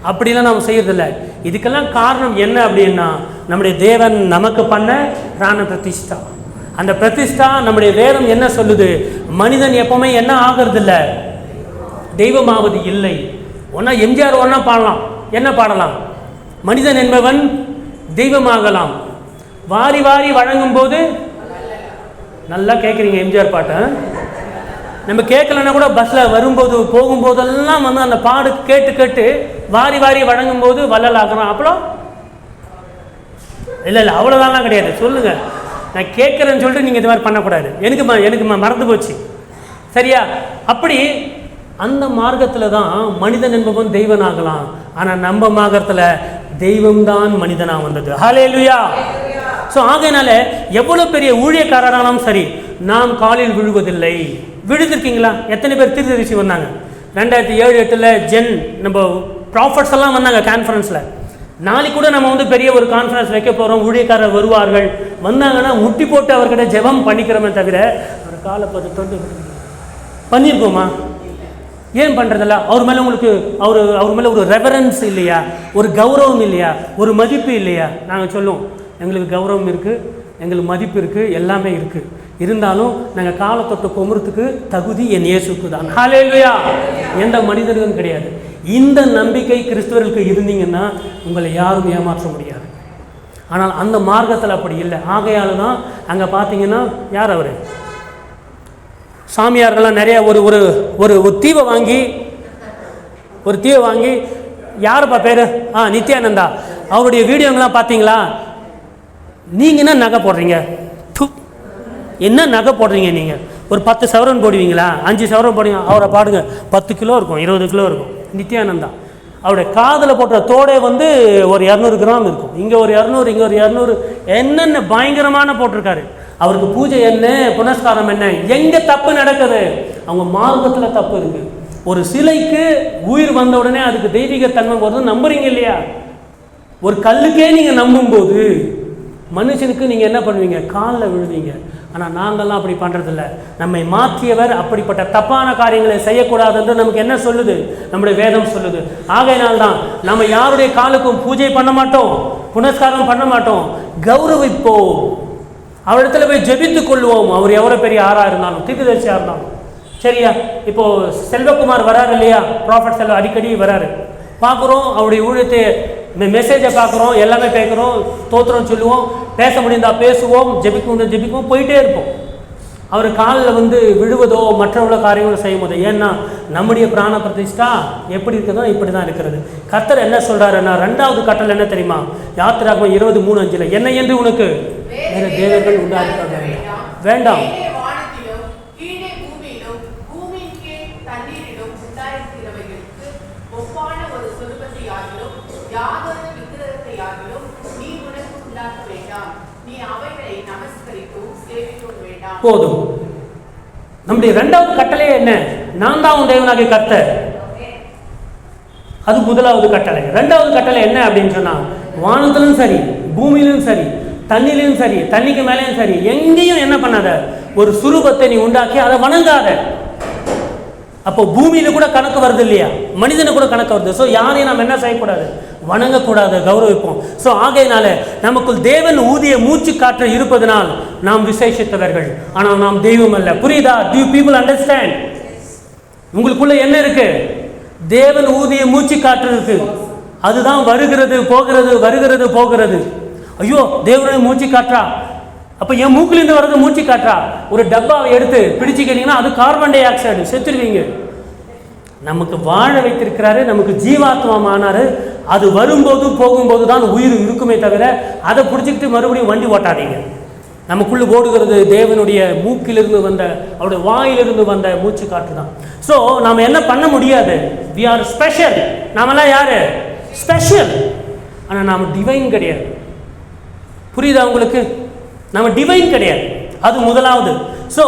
அப்படிலாம் நாம் செய்யறதில்லை. இதுக்கெல்லாம் காரணம் என்ன அப்படின்னா, நம்முடைய தேவன் நமக்கு பண்ண பிராண பிரதிஷ்டா. அந்த பிரதிஷ்டா நம்முடைய வேதம் என்ன சொல்லுது? மனிதன் எப்பவுமே என்ன ஆகிறது? தெய்வமாவது இல்லை. ஒன்றா எம்ஜிஆர் ஒன்றா பாடலாம். என்ன பாடலாம்? மனிதன் என்பவன் தெய்வமாகலாம். வாரி வாரி வழங்கும் போது, நல்லா கேட்குறீங்க எம்ஜிஆர் பாட்டை. நம்ம கேட்கலன்னா கூட பஸ்ஸில் வரும்போது போகும்போதெல்லாம் அந்த பாடு கேட்டு வாரி வாரி வழங்கும் போது வள்ளல் ஆகிறான். அப்புறம் இல்லை அவ்வளோதான்லாம் கிடையாது. சொல்லுங்கள், நான் கேட்குறேன்னு சொல்லிட்டு நீங்கள் இது மாதிரி பண்ணக்கூடாது. எனக்கு மறந்து போச்சு. சரியா? அப்படி அந்த மார்க்கத்தில் தான் மனிதன் என்பவன் தெய்வன் ஆகலாம். ஆனால் நம்ம மார்க்கத்தில் தெய்வம்தான் மனிதனாக வந்தது. ஹல்லேலூயா. ஸோ ஆகையினால எவ்வளோ பெரிய ஊழியக்காரரானாலும் சரி, நாம் காலில் விழுவதில்லை. விழுந்திருக்கீங்களா? எத்தனை பேர் தீர்க்கதரிசி வந்தாங்க 2007-8 நம்ம ப்ராஃபட்ஸ் எல்லாம் வந்தாங்க கான்ஃபரன்ஸில். நாளைக்கு கூட நம்ம பெரிய ஒரு கான்ஃபரன்ஸ் வைக்க போகிறோம், ஊழியக்காரர் வருவார்கள். வந்தாங்கன்னா முட்டி போட்டு அவர்கிட்ட ஜெபம் பண்ணிக்கிறோமே தவிர ஒரு காலை தொட்டு பண்ணியிருப்போமா? ஏன் பண்ணுறதில்ல? அவர் மேலே உங்களுக்கு அவர் மேலே ஒரு ரெவரன்ஸ் இல்லையா? ஒரு கௌரவம் இல்லையா? ஒரு மதிப்பு இல்லையா? நாங்கள் சொல்லுவோம், எங்களுக்கு கௌரவம் இருக்குது, எங்களுக்கு மதிப்பு இருக்குது, எல்லாமே இருக்குது. இருந்தாலும் நாங்கள் காலை தொட்டு கும்பிட்றதுக்கு தகுதி என் இயேசுக்கு தான். ஹல்லேலூயா. எந்த மனிதர்களும் கிடையாது. இந்த நம்பிக்கை கிறிஸ்துவர்களுக்கு இருந்தீங்கன்னா உங்களை யாரும் ஏமாற்ற முடியாது. ஆனால் அந்த மார்க்கத்தில் அப்படி இல்லை. ஆகையால் தான் அங்கே பார்த்தீங்கன்னா யார் அவர் சாமியார்கள்லாம் நிறைய ஒரு தீவை வாங்கி யாருப்பா பேர்? நித்யானந்தா. அவருடைய வீடியோங்கெல்லாம் பார்த்தீங்களா? நீங்கள் என்ன நகை போடுறீங்க? என்ன நகை போடுறீங்க நீங்கள்? ஒரு 10 சவரன் போடுவீங்களா? 5 சவரன் போடுவீங்க. அவரை பாடுங்க, 10 கிலோ இருக்கும், 20 கிலோ இருக்கும். நித்யானந்தா அவருடைய காதில் போட்ட தோடே வந்து ஒரு 200 கிராம் இருக்கும். இங்கே ஒரு 200, இங்கே ஒரு 200, என்னென்ன பயங்கரமான போட்டிருக்காரு. அவருக்கு பூஜை என்ன, புனஸ்காரம் என்ன, எங்கே தப்பு நடக்குது? அவங்க மார்க்கத்தில் தப்பு இருக்குது. ஒரு சிலைக்கு உயிர் வந்த உடனே அதுக்கு தெய்வீக தன்மை வருது, நம்புறீங்க இல்லையா? ஒரு கல்லுக்கே நீங்கள் நம்பும்போது மனுஷனுக்கு நீங்கள் என்ன பண்ணுவீங்க? காலில் விழுவீங்க. ஆனால் நாங்கள்லாம் அப்படி பண்ணுறதில்ல. நம்மை மாற்றியவர் அப்படிப்பட்ட தப்பான காரியங்களை செய்யக்கூடாது என்று நமக்கு என்ன சொல்லுது? நம்முடைய வேதம் சொல்லுது. ஆகையினால்தான் நம்ம யாருடைய காலுக்கும் பூஜை பண்ண மாட்டோம், புனஸ்காரம் பண்ண மாட்டோம், கௌரவிப்போம். அவரிடத்துல போய் ஜெபித்து கொள்வோம். அவர் எவ்வளோ பெரிய ஆறாக இருந்தாலும், தீர்க்கதரிசியாக இருந்தாலும். சரியா? இப்போது செல்வகுமார் வராரு இல்லையா? ப்ராஃபட் செல்வ அடிக்கடி வராரு, பார்க்குறோம். அவருடைய ஊழியத்தை மெசேஜை பார்க்குறோம், எல்லாமே கேட்குறோம், தோத்திரம் சொல்லுவோம், பேச முடிந்தால் பேசுவோம், ஜெபிக்குவோம், போயிட்டே இருப்போம். அவர் காலில் வந்து விழுவதோ மற்றவர்கள காரியங்களும் செய்யும் போது, ஏன்னா நம்முடைய பிராண பிரதிஷ்டா எப்படி இருக்குதோ இப்படி தான் இருக்கிறது. கர்த்தர் என்ன சொல்கிறாருன்னா, 2வது கட்டளை என்ன தெரியுமா? யாத்திராகமம் 20:3-5 என்னை என்று உனக்கு வேறு தேவர்கள் உண்டாயிருக்க வேண்டாம். போதும். நம்முடைய 2வது கட்டளை என்ன? நான் தான் உன் தேவனாகிய கர்த்தர். அது 1வது கட்டளை. 2வது கட்டளை என்ன அப்படின்னு சொன்னா, வானத்திலும் சரி, பூமியிலும் சரி, தண்ணிலையும் சரி, தண்ணிக்கு மேலேயும் சரி, எங்கேயும் என்ன பண்ணாத, ஒரு சுரூபத்தை நீ உண்டாக்கி அதை வணங்காத. அப்போ பூமியில கூட கணக்கு வருது இல்லையா? மனிதனு கூட கணக்கு வருது. ஸோ யாரையும் நாம் என்ன செய்யக்கூடாது? வணங்கக்கூடாது, கௌரவிப்போம். ஸோ ஆகையினால நமக்குள் தேவன் ஊதிய மூச்சு காற்று இருப்பதனால் நாம் விசேஷித்தவர்கள். ஆனால் நாம் தெய்வம் அல்ல. புரியுதா? Do you people understand? உங்களுக்குள்ள என்ன இருக்கு? தேவன் ஊதிய மூச்சு காற்று இருக்கு. அதுதான் வருகிறது போகிறது, வருகிறது போகிறது. ஐயோ, தேவனுடைய மூச்சு காற்றா? அப்போ என் மூக்கிலிருந்து வர்றது மூச்சு காற்றா? ஒரு டப்பாவை எடுத்து பிடிச்சிக்கிட்டீங்கன்னா அது கார்பன் டை ஆக்சைடு, செத்துருவீங்க. நமக்கு வாழ வைத்திருக்கிறாரு, நமக்கு ஜீவாத்மானாரு. அது வரும்போது போகும்போது தான் உயிர் இருக்குமே தவிர அதை பிடிச்சிக்கிட்டு மறுபடியும் வண்டி ஓட்டாதீங்க. நமக்குள்ள ஓடுகிறது தேவனுடைய மூக்கிலிருந்து வந்த, அவருடைய வாயிலிருந்து வந்த மூச்சு காற்று தான். ஸோ நாம் என்ன பண்ண முடியாது? We are special. நாமெல்லாம் யாரு? ஸ்பெஷல். ஆனால் நாம் டிவைன் கிடையாது. புரியுதா உங்களுக்கு? நம்ம டிவைன் கிடையாது. அது 1வது. ஸோ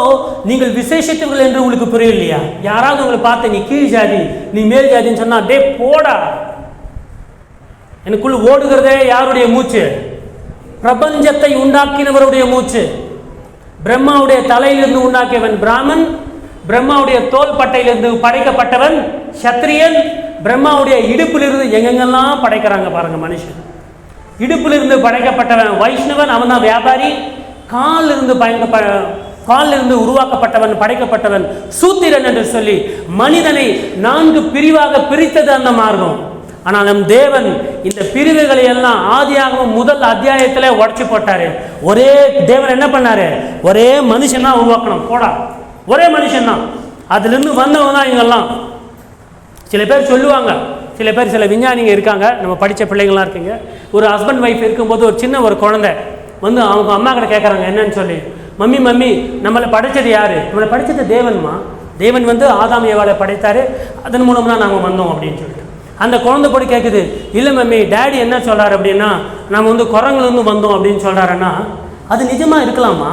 நீங்கள் விசேஷித்தவர்கள் என்று உங்களுக்கு புரியலையா? யாராவது உங்களை பார்த்து நீ கீழ் ஜாதி, நீ மேல் ஜாதின்னு சொன்னா, டே போடா. எனக்குள்ள ஓடுகிறதே யாருடைய மூச்சு? பிரபஞ்சத்தை உண்டாக்கினவருடைய மூச்சு. பிரம்மாவுடைய தலையிலிருந்து உண்டாக்கியவன் பிராமன், பிரம்மாவுடைய தோல் பட்டையிலிருந்து படைக்கப்பட்டவன் சத்திரியன், பிரம்மாவுடைய இடுப்பிலிருந்து எங்கெங்கெல்லாம் படைக்கிறாங்க பாருங்க மனுஷன். இடுப்பிலிருந்து படைக்கப்பட்டவன் வைஷ்ணவன், அவன் தான் வியாபாரி. காலிலிருந்து உருவாக்கப்பட்டவன், படைக்கப்பட்டவன் சூத்திரன் என்று சொல்லி மனிதனை 4 பிரிவாக பிரித்தது அந்த மார்க்கம். ஆனால் நம் தேவன் இந்த பிரிவுகளை எல்லாம் ஆதியாகமம் 1 அத்தியாயத்திலே உடைச்சு போட்டாரு. ஒரே தேவன் என்ன பண்ணாரு? ஒரே மனுஷன் தான் உருவாக்கணும். போடா, ஒரே மனுஷன் தான். அதிலிருந்து வந்தவங்க தான் இவங்கெல்லாம். சில பேர் சொல்லுவாங்க, சில பேர் சில விஞ்ஞானிங்க இருக்காங்க, நம்ம படித்த பிள்ளைங்களாம் இருக்குங்க. ஒரு ஹஸ்பண்ட் ஒய்ஃப் இருக்கும்போது ஒரு குழந்தை வந்து அவங்க அம்மா கிட்ட கேட்குறாங்க என்னன்னு சொல்லி, மம்மி நம்மளை படைச்சது யாரு? நம்மளை படைச்சது தேவன்மா. தேவன் வந்து ஆதாம் ஏவாளை படைத்தாரு, அதன் மூலம் தான் நாங்கள் வந்தோம் அப்படின்னு சொல்லிட்டு. அந்த குழந்தை போய் கேட்குது, இல்லை மம்மி டேடி என்ன சொல்கிறாரு அப்படின்னா, நம்ம வந்து குரங்குலேருந்து வந்தோம் அப்படின்னு சொல்கிறாருன்னா, அது நிஜமாக இருக்கலாமா?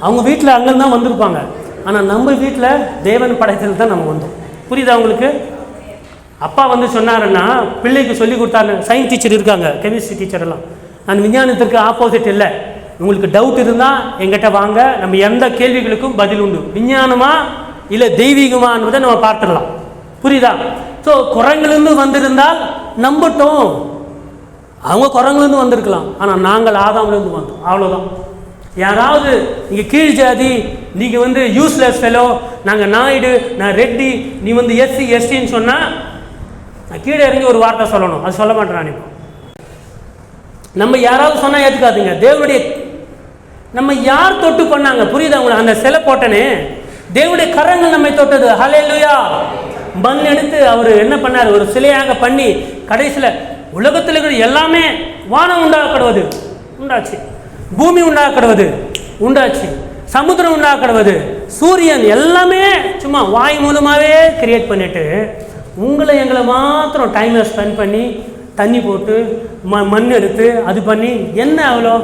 அவங்க வீட்டில் அங்கேருந்து தான் வந்திருப்பாங்க. ஆனால் நம்ம வீட்டில் தேவன் படைத்தது தான் நம்ம வந்தோம். புரியுதா உங்களுக்கு? அப்பா வந்து சொன்னாருன்னா பிள்ளைக்கு சொல்லி கொடுத்தாரு. சயின்ஸ் டீச்சர் இருக்காங்க, கெமிஸ்ட்ரி டீச்சர் எல்லாம். நான் விஞ்ஞானத்திற்கு ஆப்போசிட் இல்லை. உங்களுக்கு டவுட் இருந்தால் எங்கிட்ட வாங்க, நம்ம எந்த கேள்விகளுக்கும் பதில் உண்டு. விஞ்ஞானமா இல்லை தெய்வீகமா என்பதை நம்ம பார்த்துடலாம். புரியுதா? ஸோ குரங்கிலிருந்து வந்திருந்தால் நம்பட்டும், அவங்க குரங்கிலிருந்து வந்திருக்கலாம். ஆனால் நாங்கள் ஆதாமிலிருந்து வந்தோம், அவ்வளோதான். யாராவது நீங்கள் கீழ் ஜாதி, நீங்கள் வந்து யூஸ்லெஸ் ஃபெலோ, நாங்கள் நாயுடு, நான் ரெட்டி, நீ வந்து எஸ்சி எஸ்டின்னு சொன்னால் நான் கீழே இறங்கி ஒரு வார்த்தை சொல்லணும். அது சொல்ல மாட்டேன் நான். இப்போ நம்ம யாராவது சொன்னால் ஏற்றுக்காதுங்க. தேவனுடைய நம்ம யார் தொட்டு பண்ணாங்க? புரியுதா உங்களுக்கு? அந்த சிலை போட்டனே தேவனுடைய கரங்கள் நம்மை தொட்டது. ஹல்லேலூயா. மண் எடுத்து அவர் என்ன பண்ணார்? ஒரு சிலையாக பண்ணி கடைசியில் உலகத்தில் இருக்கிற எல்லாமே, வானம் உண்டாக்கப்படுவது உண்டாச்சு, பூமி உண்டாக்கப்படுவது உண்டாச்சு, சமுத்திரம் உண்டாக்கப்படுவது சூரியன் எல்லாமே சும்மா வாய் மூலமாகவே கிரியேட் பண்ணிவிட்டு உங்களை எங்களை மாத்திரம் டைமை ஸ்பெண்ட் பண்ணி தண்ணி போட்டு மண் எடுத்து அது பண்ணி என்ன அவ்வளோ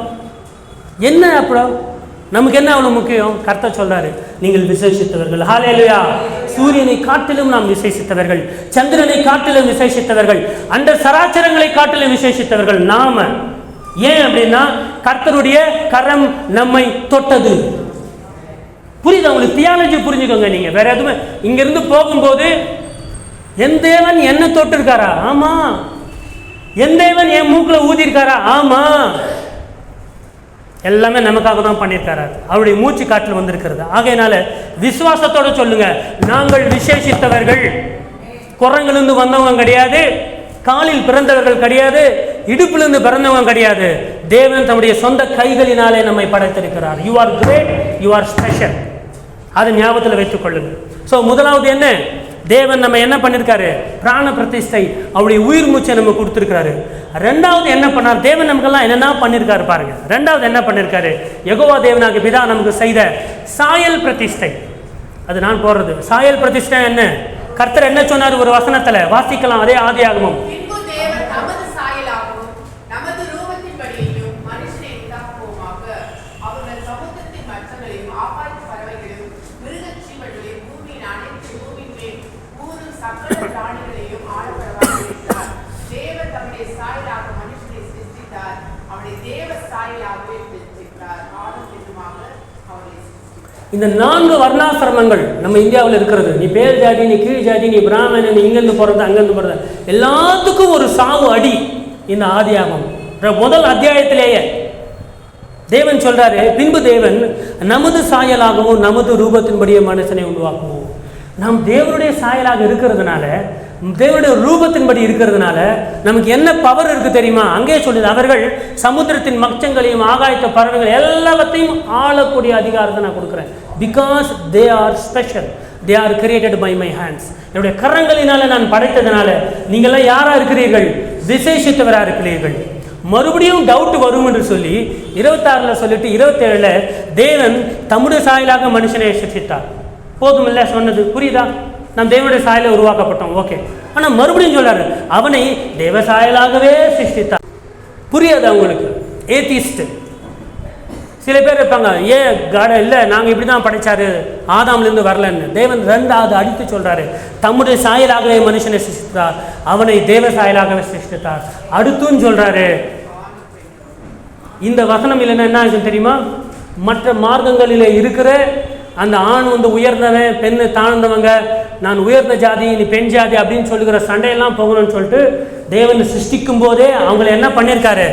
என்ன அப்புறம் நமக்கு என்ன அவ்வளோ முக்கியம்? கர்த்தர் சொல்றாரு, நீங்கள் விசேஷித்தவர்கள். ஹல்லேலூயா. சூரியனை காட்டிலும் நாம் விசேஷித்தவர்கள், சந்திரனை காட்டிலும் விசேஷித்தவர்கள், அந்த சராச்சரங்களை காட்டிலும் விசேஷித்தவர்கள் நாம. ஏன் அப்படின்னா கர்த்தருடைய கரம் நம்மை தொட்டது. புரியுது உங்களுக்கு? தியாலஜி புரிஞ்சுக்கோங்க. நீங்க வேற எதுவுமே இங்கிருந்து போகும்போது என் தேவன் என்ன தொட்டு இருக்காரா? ஆமா. என் தேவன் என் மூக்குல ஊதி இருக்காரா? ஆமா. எல்லாமே நமக்காக தான் பண்ணியிருக்காரு. அவருடைய மூச்சு காற்றில் வந்திருக்கிறது. ஆகையினால விசுவாசத்தோட சொல்லுங்க, நாங்கள் விசேஷித்தவர்கள். குரங்கிலிருந்து வந்தவங்க கிடையாது, காலில் பிறந்தவர்கள் கிடையாது, இடுப்பிலிருந்து பிறந்தவங்க கிடையாது. தேவன் தம்முடைய சொந்த கைகளினாலே நம்மை படைத்திருக்கிறார். You are great, you are special. அதை ஞாபகத்தில் வைத்துக் கொள்ளுங்கள். ஸோ முதலாவது என்ன? தேவன் நம்ம என்ன பண்ணியிருக்காரு? பிராண பிரதிஷ்டை, அவருடைய உயிர் மூச்சை நம்ம கொடுத்துருக்காரு. ரெண்டாவது என்ன பண்ணார்? தேவன் நமக்கெல்லாம் என்னென்ன பண்ணியிருக்காரு பாருங்க. ரெண்டாவது என்ன பண்ணியிருக்காரு? யெகோவா தேவனாகிய பிதா நமக்கு செய்த சாயல் பிரதிஷ்டை. அது நான் போடுறது. சாயல் பிரதிஷ்டை என்ன? கர்த்தர் என்ன சொன்னார்? ஒரு வசனத்துல வாசிக்கலாம். அதே ஆதியாகமம். இந்த 4 வர்ணாசிரமங்கள் நம்ம இந்தியாவில் இருக்கிறது. நீ பேர் ஜாதி, நீ கீழ் ஜாதி, நீ பிராமணன், நீ இங்கிருந்து போறது அங்கிருந்து போறது, எல்லாத்துக்கும் ஒரு சாவு அடி இந்த ஆதியாகமம் முதல் அத்தியாயத்திலேயே தேவன் சொல்றாரு. பின்பு தேவன் நமது சாயலாகவும் நமது ரூபத்தின்படியே மனுஷனை உருவாக்குவோம். நாம் தேவனுடைய சாயலாக இருக்கிறதுனால, தேவனுடைய ரூபத்தின்படி இருக்கிறதுனால நமக்கு என்ன பவர் இருக்கு தெரியுமா? அங்கே சொல்லுது, அவர்கள் சமுத்திரத்தின் மச்சங்களையும் ஆகாயத்த பறவைகள் எல்லாவற்றையும் ஆளக்கூடிய அதிகாரத்தை நான் கொடுக்குறேன். Because they are special, they are created by my hands. என்னுடைய கரங்களினால நான் படைத்ததுனால நீங்கள்லாம் யாரா இருக்கிறீர்கள்? விசேஷித்தவராக இருக்கிறீர்கள். மறுபடியும் டவுட் வரும் என்று சொல்லி 26 சொல்லிட்டு 27 தேவன் தம்முடைய சாயலாக மனுஷனை சிருஷ்டித்தார். போதும் இல்லை சொன்னது? புரியுதா? நாம் தேவனுடைய சாயலை உருவாக்கப்பட்டோம், ஓகே. ஆனால் மறுபடியும் சொல்றாரு, அவனை தேவ சாயலாகவே சிருஷ்டித்தார். புரியாது அவங்களுக்கு. ஏத்திஸ்ட் சில பேர் இருப்பாங்க, ஏன் காட இல்லை, நாங்கள் இப்படி தான் படைச்சாரு, ஆதாம்லேருந்து வரலன்னு. தேவன் 2வது அடித்து சொல்றாரு, தம்முடைய சாயலாகவே மனுஷனை சிருஷ்டித்தார், அவனை தேவ சாயலாகவே சிருஷ்டித்தார். அடுத்தும் சொல்றாரு, இந்த வசனம் இல்லைன்னா என்ன ஆகுது தெரியுமா? மற்ற மார்க்கங்களில் இருக்கிற அந்த ஆண் உயர்ந்தவன், பெண்ணு தாழ்ந்தவங்க, நான் உயர்ந்த ஜாதி, நீ பெண் ஜாதி அப்படின்னு சொல்லுகிற சண்டையெல்லாம் போகணும்னு சொல்லிட்டு தேவன் சிருஷ்டிக்கும் போதே அவங்களை என்ன பண்ணியிருக்காரு?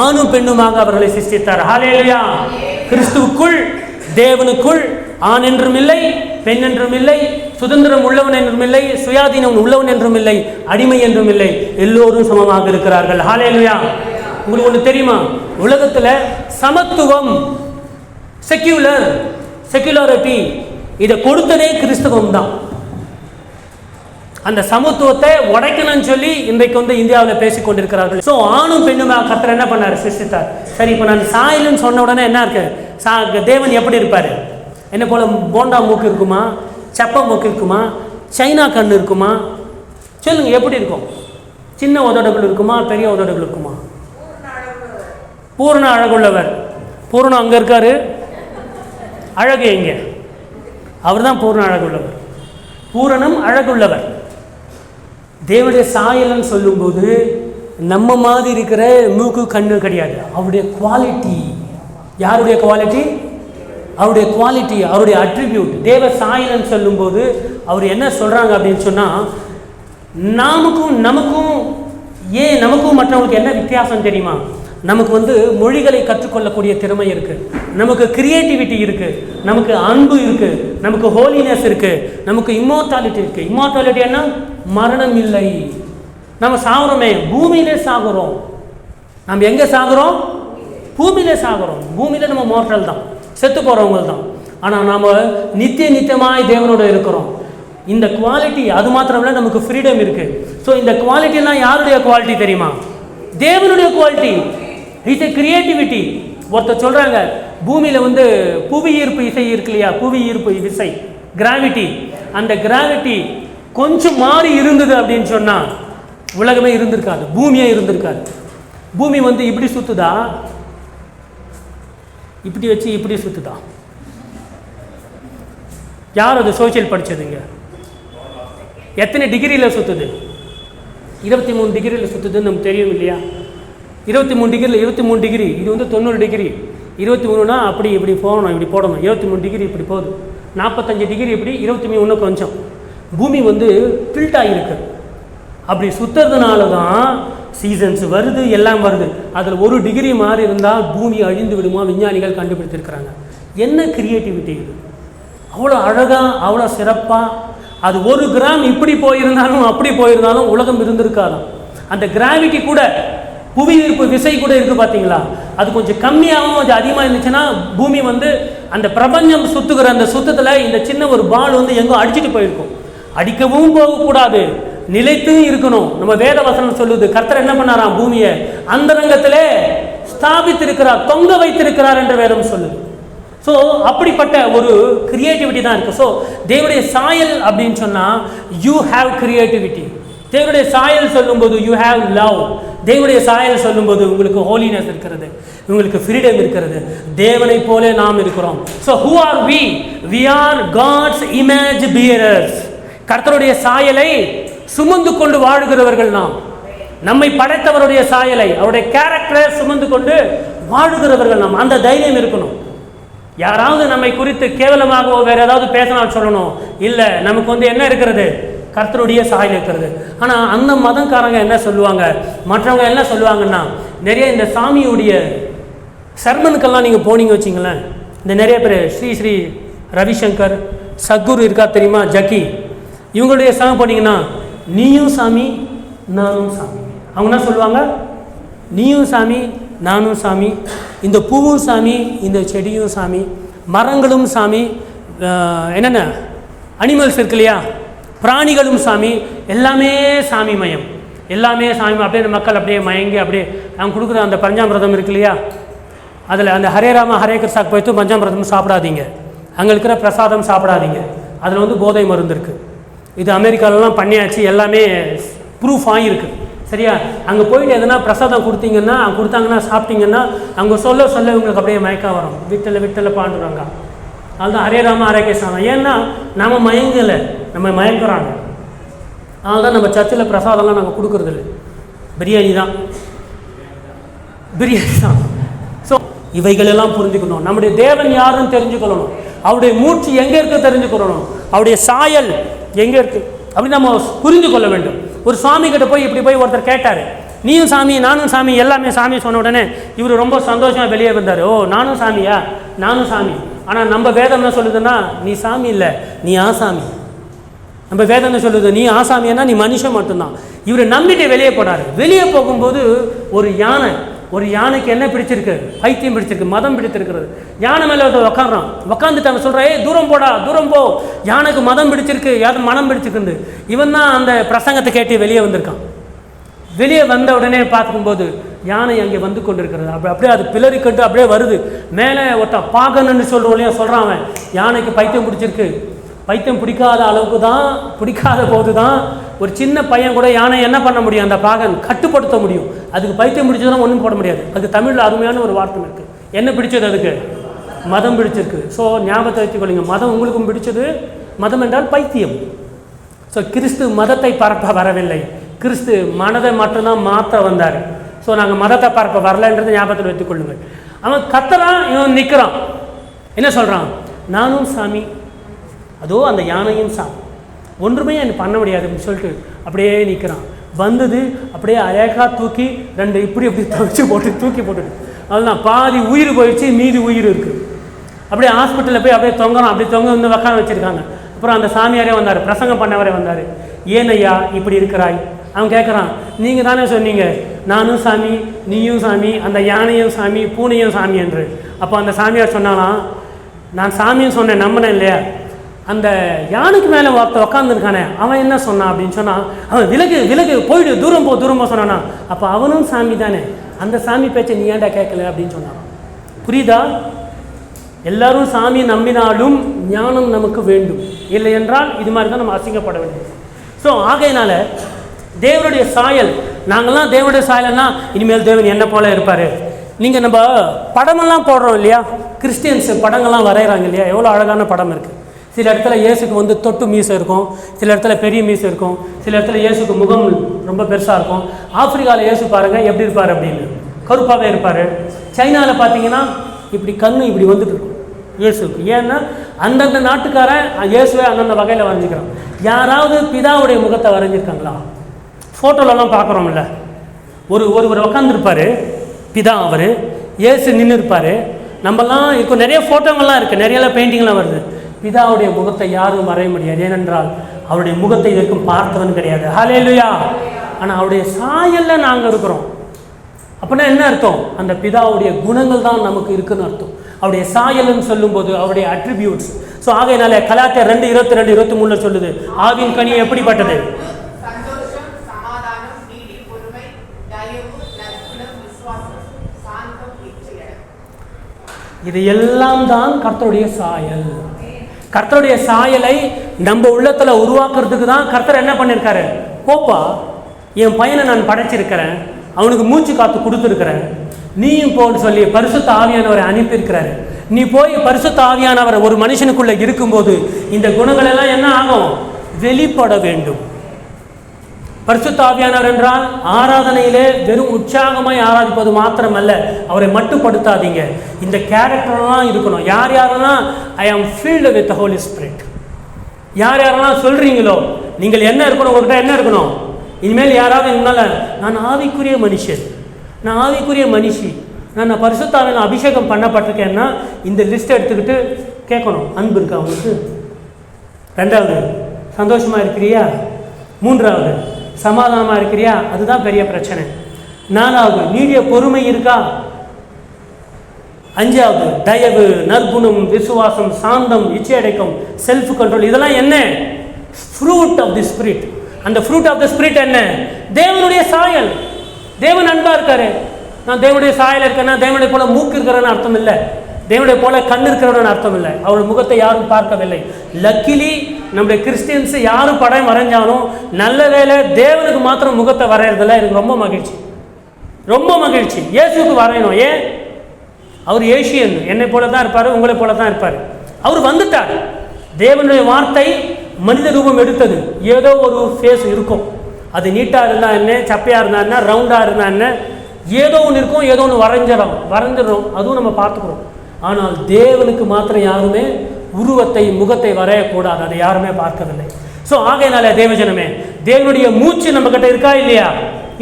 ஆணும் பெண்ணுமாக அவர்களை சிருஷ்டித்தார். ஹல்லேலூயா. கிறிஸ்துவுக்குள், தேவனுக்குள் ஆண் என்றும் இல்லை, பெண் என்றும் இல்லை, சுதந்திரம் உள்ளவன் என்றும் இல்லை, சுயாதீனம் உள்ளவன் என்றும் இல்லை, அடிமை என்றும் இல்லை, எல்லோரும் சமமாக இருக்கிறார்கள். ஹல்லேலூயா. உங்களுக்கு ஒன்று தெரியுமா? உலகத்துல சமத்துவம், செக்யூலாரிட்டி இதை கொடுத்ததே கிறிஸ்தவம் தான். அந்த சமத்துவத்தை உடைக்கணும்னு சொல்லி இன்றைக்கு இந்தியாவில் பேசிக் கொண்டிருக்கிறார்கள். ஸோ ஆணும் பெண்ணுமா கர்த்தர் என்ன பண்ணார்? சிருஷ்டித்தார். சரி, இப்போ நான் சாயல்னு சொன்ன உடனே என்ன இருக்கு? தேவன் எப்படி இருப்பார்? என்ன போல போண்டா மூக்கு இருக்குமா, செப்ப மூக்கு இருக்குமா, சைனா கண்ணு இருக்குமா? சொல்லுங்க, எப்படி இருக்கும்? சின்ன உதடுகள் இருக்குமா, பெரிய உதடுகள் இருக்குமா? பூரண அழகுள்ளவர். பூரணம் அங்கே இருக்காரு, அழகு எங்கே? அவர் தான் பூரண அழகுள்ளவர். பூரணம் அழகுள்ளவர். தேவனுடைய சாயல்னு சொல்லும்போது நம்ம மாதிரி இருக்கிற மூக்கு கண்ணு கிடையாது. அவருடைய குவாலிட்டி. யாருடைய குவாலிட்டி? அவருடைய குவாலிட்டி, அவருடைய அட்ரிபியூட். தேவ சாயல்னு சொல்லும்போது அவர் என்ன சொல்றாங்க அப்படின்னு சொன்னா, நமக்கும் மற்றவங்களுக்கு என்ன வித்தியாசம் தெரியுமா? நமக்கு மொழிகளை கற்றுக்கொள்ளக்கூடிய திறமை இருக்கு, நமக்கு கிரியேட்டிவிட்டி இருக்கு, நமக்கு அன்பு இருக்கு, நமக்கு ஹோலினஸ் இருக்கு, நமக்கு இம்மோர்டாலிட்டி இருக்கு. இம்மோர்டாலிட்டி என்ன? மரணம் இல்லை. நம்ம சாகுறோமே, பூமியிலே சாகுறோம். நம்ம எங்க சாகுறோம்? பூமியிலே சாகுறோம். பூமியில நம்ம மோர்டல் தான், செத்து போறவங்க தான். ஆனா நாம நித்தியமாய் தேவனோட இருக்கிறோம். இந்த குவாலிட்டி அது மாத்திரம் இல்லை, நமக்கு ஃப்ரீடம் இருக்கு. ஸோ இந்த குவாலிட்டிலாம் யாருடைய குவாலிட்டி தெரியுமா? தேவனுடைய குவாலிட்டி. It's a creativity. ஒருத்தர் சொல்றாங்க, பூமியில் வந்து புவி ஈர்ப்பு விசை இருக்கு இல்லையா, புவி ஈர்ப்பு விசை, கிராவிட்டி, அந்த கிராவிட்டி கொஞ்சம் மாறி இருந்தது அப்படின்னு சொன்னால் உலகமே இருந்திருக்காது, பூமியே இருந்திருக்காது. பூமி வந்து இப்படி சுற்றுதா, இப்படி வச்சு இப்படி சுற்றுதா? யார் அது சோசியல் படித்ததுங்க? எத்தனை டிகிரியில் சுற்றுது? 23 டிகிரியில் சுற்றுதுன்னு நமக்கு தெரியும் இல்லையா? 23 டிகிரியில் 23 டிகிரி, இது வந்து 90 டிகிரி. 23னா அப்படி இப்படி போகணும், இப்படி போடணும். 23 டிகிரி இப்படி போகுது. 45 டிகிரி இப்படி, 23 இன்னும் கொஞ்சம். பூமி வந்து டில்ட் ஆகிருக்கு. அப்படி சுற்றுறதுனால தான் சீசன்ஸ் வருது, எல்லாம் வருது. அதில் 1 டிகிரி மாறி இருந்தால் பூமி அழிந்து விடுமா விஞ்ஞானிகள் கண்டுபிடித்திருக்கிறாங்க. என்ன கிரியேட்டிவிட்டி இது! அவ்வளோ அழகாக, அவ்வளோ சிறப்பாக. அது 1 கிராம் இப்படி போயிருந்தாலும் அப்படி போயிருந்தாலும் உலகம் இருந்திருக்காதான். அந்த கிராவிட்டி கூட, புவி ஈர்ப்பு விசை கூட இருக்குது பார்த்தீங்களா, அது கொஞ்சம் கம்மியாகவும் கொஞ்சம் அதிகமாக இருந்துச்சுன்னா பூமி வந்து அந்த பிரபஞ்சம் சுற்றுகிற அந்த சுத்தத்தில் இந்த சின்ன ஒரு பால் வந்து எங்கோ அடிச்சுட்டு போயிருக்கும். அடிக்கவும் போகக்கூடாது, நிலைத்தும் இருக்கணும். நம்ம வேத வசனம் சொல்லுது, கர்த்தர் என்ன பண்ணாராம், பூமியை அந்தரங்கத்திலே ஸ்தாபித்திருக்கிறார், தொங்க வைத்திருக்கிறார் என்று வேதம் சொல்லுது. ஸோ அப்படிப்பட்ட ஒரு கிரியேட்டிவிட்டி தான் இருக்குது. ஸோ தேவனுடைய சாயல் அப்படின்னு சொன்னால் யூ ஹாவ் கிரியேட்டிவிட்டி. தேவனுடைய சாயல் சொல்லும்போது யூ ஹாவ் லவ். தேவனுடைய சாயல் சொல்லும்போது உங்களுக்கு ஹோலினஸ் இருக்கிறது, உங்களுக்கு ஃப்ரீடம் இருக்கிறது. தேவனை போல நாம் இருக்கிறோம். So who are we? We are God's image bearers. கர்த்தருடைய சாயலை சுமந்து கொண்டு வாழுகிறவர்கள் நாம். நம்மை படைத்தவருடைய சாயலை, அவருடைய கேரக்டரை சுமந்து கொண்டு வாழுகிறவர்கள் நாம். அந்த தைரியம் இருக்கணும். யாராவது நம்மை குறித்து கேவலமாகவோ வேற ஏதாவது பேசினால் சொல்லணும், இல்லை நமக்கு வந்து என்ன இருக்கிறது, கர்த்தருடைய சாயல் இருக்கிறது. ஆனால் அந்த மதம்காரங்க என்ன சொல்லுவாங்க, மற்றவங்க என்ன சொல்லுவாங்கன்னா, நிறைய இந்த சாமியுடைய சர்மனுக்கெல்லாம் நீங்கள் போனீங்க வச்சிங்களேன், இந்த நிறைய பேர் ஸ்ரீ ஸ்ரீ ரவிசங்கர், சத்குரு இருக்கா தெரியுமா, ஜக்கி, இவங்களுடைய சாமி போனீங்கன்னா நீயும் சாமி நானும் சாமி. அவங்க என்ன சொல்லுவாங்க, நீயும் சாமி நானும் சாமி, இந்த பூவும் சாமி, இந்த செடியும் சாமி, மரங்களும் சாமி, என்னென்ன அனிமல்ஸ் இருக்கு இல்லையா, பிராணிகளும் சாமி, எல்லாமே சாமி மயம், எல்லாமே சாமி. அப்படியே மக்கள் அப்படியே மயங்கி அப்படியே அவங்க கொடுக்குற அந்த பஞ்சாமிரதம் இருக்கு இல்லையா, அதில் அந்த ஹரே ராம ஹரே கிருஷ்ணாக்கு போய்த்து பஞ்சாமிரதம் சாப்பிடாதீங்க, அங்கே இருக்கிற பிரசாதம் சாப்பிடாதீங்க, அதில் வந்து போதை மருந்து இருக்குது. இது அமெரிக்காலலாம் பண்ணியாச்சு, எல்லாமே ப்ரூஃப் ஆகியிருக்கு. சரியா? அங்கே போயிட்டு எதனா பிரசாதம் கொடுத்தாங்கன்னா சாப்பிட்டீங்கன்னா அங்கே சொல்ல சொல்ல உங்களுக்கு அப்படியே மயக்கம் வரும். விட்டல பாண்டுறாங்க. அதுதான் ஹரே ராம ஹரே கிருஷ்ணா. ஏன்னா நம்ம மயங்கலை, நம்ம மயங்குறாங்க. அதனால்தான் நம்ம சர்ச்சில் பிரசாதம்லாம் நாங்கள் கொடுக்குறதில்ல, பிரியாணி தான். ஸோ இவைகளெல்லாம் புரிஞ்சுக்கணும். நம்முடைய தேவன் யாருன்னு தெரிஞ்சுக்கொள்ளணும், அவருடைய மூச்சு எங்கே இருக்குது தெரிஞ்சுக்கொள்ளணும், அவருடைய சாயல் எங்கே இருக்குது அப்படி நம்ம புரிந்து கொள்ள வேண்டும். ஒரு சுவாமி கிட்ட போய் இப்படி போய் ஒருத்தர் கேட்டார், நீயும் சாமி நானும் சாமி, எல்லாமே சாமி சொன்ன உடனே இவர் ரொம்ப சந்தோஷமாக வெளியே வந்தார். ஓ நானும் சாமியா, நானும் சாமி. ஆனால் நம்ம வேதம் என்ன சொல்லுதுன்னா, நீ சாமி இல்லை, நீ ஆசாமி. நம்ம வேதம் என்ன சொல்லுது, நீ ஆசாமின்னா நீ மனுஷன் மட்டும்தான். இவர் நம்பிட்டு வெளியே போனார். வெளியே போகும்போது ஒரு யானைக்கு என்ன பிடிச்சிருக்கு, பைத்தியம் பிடிச்சிருக்கு, மதம் பிடித்திருக்கிறது. யானை மேலே உட்காடுறான், உட்காந்துட்டாங்க. சொல்கிறா, தூரம் போடா, தூரம் போ, யானைக்கு மதம் பிடிச்சிருக்கு, யாரும் மனம் பிடிச்சிருக்கு. இவன் தான் அந்த பிரசங்கத்தை கேட்டு வெளியே வந்திருக்கான். வெளியே வந்த உடனே பார்க்கும்போது யானை அங்கே வந்து கொண்டு இருக்கிறது. அப்படியே அது பிளறிக்கட்டு அப்படியே வருது. மேலே ஒருத்த பாகன்னு சொல்கிறான் அவன், யானைக்கு பைத்தியம் பிடிச்சிருக்கு. பைத்தியம் பிடிக்காத அளவுக்கு தான், பிடிக்காத போது தான் ஒரு சின்ன பையன் கூட யானை என்ன பண்ண முடியும், அந்த பாகன் கட்டுப்படுத்த முடியும். அதுக்கு பைத்தியம் பிடிச்சதுன்னா ஒன்றும் போட முடியாது. அதுக்கு தமிழில் அருமையான ஒரு வார்த்தை இருக்குது, என்ன பிடிச்சது, அதுக்கு மதம் பிடிச்சிருக்கு. ஸோ ஞாபகத்தை வச்சுக்கொள்ளுங்க, மதம் உங்களுக்கும் பிடிச்சது. மதம் என்றால் பைத்தியம். ஸோ கிறிஸ்து மதத்தை பரப்ப வரவில்லை, கிறிஸ்து மனதை மட்டும்தான் மாற்ற வந்தார். ஸோ நாங்கள் மதத்தை பரப்ப வரலைன்றது ஞாபகத்தில் வைத்துக்கொள்ளுங்கள். அவன் கத்தறான், இவன் நிற்கிறான், என்ன சொல்கிறான், நானும் சாமி, அதோ அந்த யானையும் சாமி, ஒன்றுமே எனக்கு பண்ண முடியாது அப்படின்னு சொல்லிட்டு அப்படியே நிற்கிறான். வந்தது அப்படியே அழகாக தூக்கி ரெண்டு இப்படி துவைச்சி போட்டு தூக்கி போட்டுட்டு, அதுதான் பாதி உயிர் போயிடுச்சு, மீதி உயிர் இருக்குது. அப்படியே ஹாஸ்பிட்டலில் போய் அப்படியே தொங்குறான். அப்படி தொங்க வந்து உட்கார வச்சுருக்காங்க. அப்புறம் அந்த சாமியாரே வந்தார், பிரசங்கம் பண்ணவரே வந்தார். ஏன் ஐயா இப்படி இருக்கிறாய்? அவன் கேட்குறான், நீங்கள் தானே சொன்னீங்க நானும் சாமி நீயும் சாமி, அந்த யானையும் சாமி பூனையும் சாமி என்று. அப்போ அந்த சாமியார் சொன்னாலாம், நான் சாமியும் சொன்னேன், நம்பினேன் இல்லையா, அந்த யானைக்கு மேலே ஒருத்த உட்காந்துருக்கானே அவன் என்ன சொன்னான் அப்படின்னு சொன்னான், அவன் விலகு போயிடு, தூரம் போ சொன்னானா. அப்போ அவனும் சாமி தானே, அந்த சாமி பேச்சை நீ ஏன்டா கேட்கல அப்படின்னு சொன்னான். புரியுதா? எல்லாரும் சாமி நம்பினாலும் ஞானம் நமக்கு வேண்டும், இல்லை என்றால் இது மாதிரி தான் நம்ம அசிங்கப்பட வேண்டும். ஸோ ஆகையினால தேவனுடைய சாயல், நாங்கள்லாம் தேவனுடைய சாயல்னா இனிமேல் தேவன் என்ன போல இருப்பார். நீங்கள் நம்ம படமெல்லாம் போடுறோம் இல்லையா, கிறிஸ்டியன்ஸ் படங்கள்லாம் வரைகிறாங்க இல்லையா, எவ்வளோ அழகான படம் இருக்குது. சில இடத்துல இயேசுக்கு வந்து தொட்டு மீசை இருக்கும், சில இடத்துல பெரிய மீசை இருக்கும், சில இடத்துல இயேசுக்கு முகம் ரொம்ப பெருசாக இருக்கும். ஆப்பிரிக்காவில் இயேசு பாருங்கள் எப்படி இருப்பார் அப்படின்னு, கருப்பாகவே இருப்பார். சைனாவில் பார்த்தீங்கன்னா இப்படி கண்ணு இப்படி வந்துட்டு இருக்கும் இயேசுக்கு. ஏன்னா அந்தந்த நாட்டுக்காரன் இயேசுவை அந்தந்த வகையில் வரைஞ்சிக்கிறான். யாராவது பிதாவுடைய முகத்தை வரைஞ்சிருக்காங்களா? ஃபோட்டோலலாம் பார்க்குறோம்ல, ஒருவர் உட்காந்துருப்பார் பிதா, அவர் இயேசு நின்று இருப்பார். நம்மலாம் இப்போ நிறைய ஃபோட்டோங்கள்லாம் இருக்குது, நிறைய பெயிண்டிங்லாம் வருது. பிதாவுடைய முகத்தை யாரும் வரைய முடியாது, ஏனென்றால் அவருடைய முகத்தை இதற்கும் பார்த்தவன் கிடையாது. ஹல்லேலூயா. ஆனால் அவருடைய சாயலில் நாங்கள் இருக்கிறோம். அப்படின்னா என்ன அர்த்தம்? அந்த பிதாவுடைய குணங்கள் தான் நமக்கு இருக்குன்னு அர்த்தம். அவருடைய சாயல்னு சொல்லும்போது அவருடைய அட்ரிபியூட்ஸ். ஸோ ஆகையினால கலாத்தியர் 2:22-23 சொல்லுது, ஆவியின் கனி எப்படிப்பட்டது? இது எல்லாம் தான் கர்த்தருடைய சாயல். கர்த்தருடைய சாயலை நம்ம உள்ளத்துல உருவாக்குறதுக்கு தான் கர்த்தர் என்ன பண்ணியிருக்காரு, போப்பா என் பையனை நான் படைச்சிருக்கிறேன், அவனுக்கு மூச்சு காத்து கொடுத்துருக்கிறேன், நீயும் போன்னு சொல்லி பரிசுத்த ஆவியானவரை அனுப்பியிருக்கிறாரு. நீ போய் பரிசுத்த ஆவியானவர் ஒரு மனுஷனுக்குள்ள இருக்கும்போது இந்த குணங்கள் எல்லாம் என்ன ஆகும், வெளிப்பட வேண்டும். பரிசுத்த ஆவியானவர் என்றால் ஆராதனையிலே வெறும் உற்சாகமாய் ஆராதிப்பது மாத்திரமல்ல, அவரை மட்டுப்படுத்தாதீங்க, இந்த கேரக்டர்லாம் இருக்கணும். யார் யாரெல்லாம் ஐ ஆம் ஃபில்டு வித் ஹோலி ஸ்பிரிட், யார் யாரெல்லாம் சொல்றீங்களோ நீங்கள் என்ன இருக்கணும், உங்கள்கிட்ட என்ன இருக்கணும். இனிமேல் யாராவது என்னால் நான் ஆவிக்குரிய மனுஷன், நான் ஆவிக்குரிய மனுஷி, நான் பரிசுத்தாவின் அபிஷேகம் பண்ணப்பட்டிருக்கேன்னா இந்த லிஸ்ட் எடுத்துக்கிட்டு கேட்கணும், அன்பு இருக்கா அவங்களுக்கு? ரெண்டாவது, சந்தோஷமா இருக்கிறியா? மூன்றாவது, சமாதானமாக இருக்கிறியா? அதுதான் பெரிய பிரச்சனை. நாலாவது, நீடிய பொறுமை இருக்கா? அஞ்சாவது, தயவு, நற்குணம், விசுவாசம், சாந்தம், இச்சையடக்கம், செல்ஃப் கண்ட்ரோல். இதெல்லாம் என்ன? Fruit of the spirit. அந்த ஃப்ரூட் ஆஃப் தி ஸ்பிரிட் என்ன? தேவனுடைய சாயல். தேவன் அன்பா இருக்காரு. நான் தேவனுடைய சாயல் இருக்கேன்னா தேவனுடைய போல மூக்கு இருக்கிறேன்னு அர்த்தம் இல்லை, தேவனுடைய போல கண் இருக்கிறவன்னு அர்த்தம் இல்லை. அவருடைய முகத்தை யாரும் பார்க்கவில்லை. லக்கிலி நம்முடைய கிறிஸ்டியன்ஸ் யாரும் படம் வரைஞ்சாலும் நல்ல வேலை தேவனுக்கு மாத்திரம் முகத்தை வரைகிறதுல எனக்கு ரொம்ப மகிழ்ச்சி, ரொம்ப மகிழ்ச்சி. இயேசுக்கு வரையணும். ஏன்? அவர் ஏசியன், என்னை போல தான் இருப்பார், உங்களை போல தான் இருப்பார். அவர் வந்துட்டார். தேவனுடைய வார்த்தை மனித ரூபம் எடுத்தது. ஏதோ ஒரு ஃபேஸ் இருக்கும், அது நீட்டாக இருந்தால் என்ன, சப்பையாக இருந்தால் என்ன, ரவுண்டாக இருந்தால் என்ன, ஏதோ ஒன்று இருக்கும், ஏதோ ஒன்று வரைஞ்சிடறோம், அதுவும் நம்ம பார்த்துக்கிறோம். ஆனால் தேவனுக்கு மாத்திரம் யாருமே உருவத்தை முகத்தை வரையக்கூடாது, அதை யாருமே பார்க்கவில்லை. ஸோ ஆகையினால தேவஜனமே, தேவனுடைய மூச்சு நம்ம கிட்ட இருக்கா இல்லையா?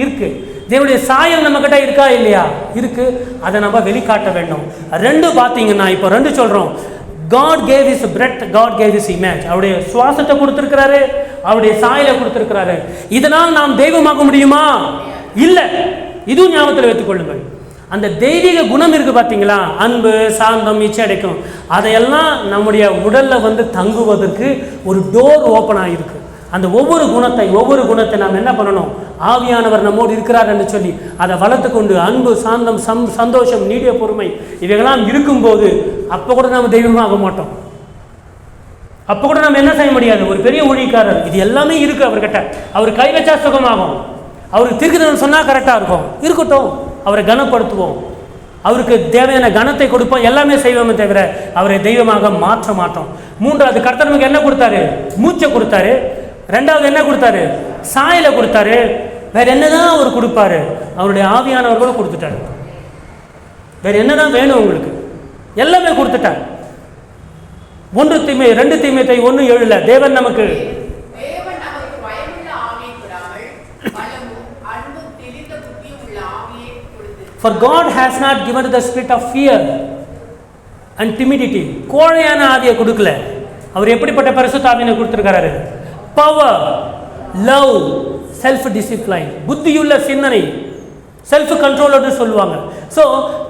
இருக்கு. தேவனுடைய சாயல் நம்ம கிட்ட இருக்கா இல்லையா? இருக்கு. அதை நம்ம வெளிக்காட்ட வேண்டும். ரெண்டு பார்த்தீங்கன்னா, இப்போ ரெண்டு சொல்றோம். God gave his breath, God gave his image. அவருடைய சுவாசத்தை கொடுத்திருக்கிறாரு, அவருடைய சாயலை கொடுத்திருக்கிறாரு. இதனால் நாம் தெய்வமாக முடியுமா? இல்லை. இதுவும் ஞாபகத்தில் வைத்துக் கொள்ளுங்கள். அந்த தெய்வீக குணம் இருக்கு பார்த்தீங்களா, அன்பு, சாந்தம், இச்சையடக்கம், அதையெல்லாம் நம்முடைய உடல்ல வந்து தங்குவதற்கு ஒரு டோர் ஓப்பன் ஆகிருக்கு. அந்த ஒவ்வொரு குணத்தை நாம் என்ன பண்ணணும்? ஆவியானவர் நம்மோடு இருக்கிறார் என்று சொல்லி அதை வளர்த்து கொண்டு அன்பு, சாந்தம், சந்தோஷம், நீடிய பொறுமை இவைகளாம் இருக்கும்போது அப்போ கூட நம்ம தெய்வமாக மாட்டோம். அப்போ கூட நம்ம என்ன செய்ய முடியாது. ஒரு பெரிய ஊழியக்காரர் இது எல்லாமே இருக்கு அவர்கிட்ட, அவர் கை வச்சா சுகமாகும், அவருக்கு திருக்குறள் சொன்னா கரெக்டா இருக்கும், இருக்கட்டும், அவரை கனப்படுத்துவோம், அவருக்கு தேவையான கனத்தை கொடுப்போம், எல்லாமே செய்வோமே தவிர அவரை தெய்வமாக மாற்ற மாட்டோம். மூன்றாவது, கர்த்தர் நமக்கு என்ன கொடுத்தாரு? மூச்சை கொடுத்தாரு. ரெண்டாவது என்ன கொடுத்தாரு? சாயலை கொடுத்தாரு. வேற என்னதான் அவர் கொடுப்பாரு? அவருடைய ஆவியானவர்கள் கொடுத்துட்டாரு. வேற என்னதான் வேணும் உங்களுக்கு? எல்லாமே கொடுத்துட்டார். 1 தீமை 2 தீமோத்தேயு 1:7 தேவன் நமக்கு For God has not given the spirit of fear and timidity. கோழையான ஆவியை கொடுக்கல. அவர் எப்படிப்பட்ட பரிசுத்த ஆவியை கொடுத்திருக்கிறாரு? பவர், லவ், செல்ஃப் டிசிப்ளைன், புத்தியுள்ள சிந்தனை, செல்ஃப் கண்ட்ரோலோடு சொல்லுவாங்க. ஸோ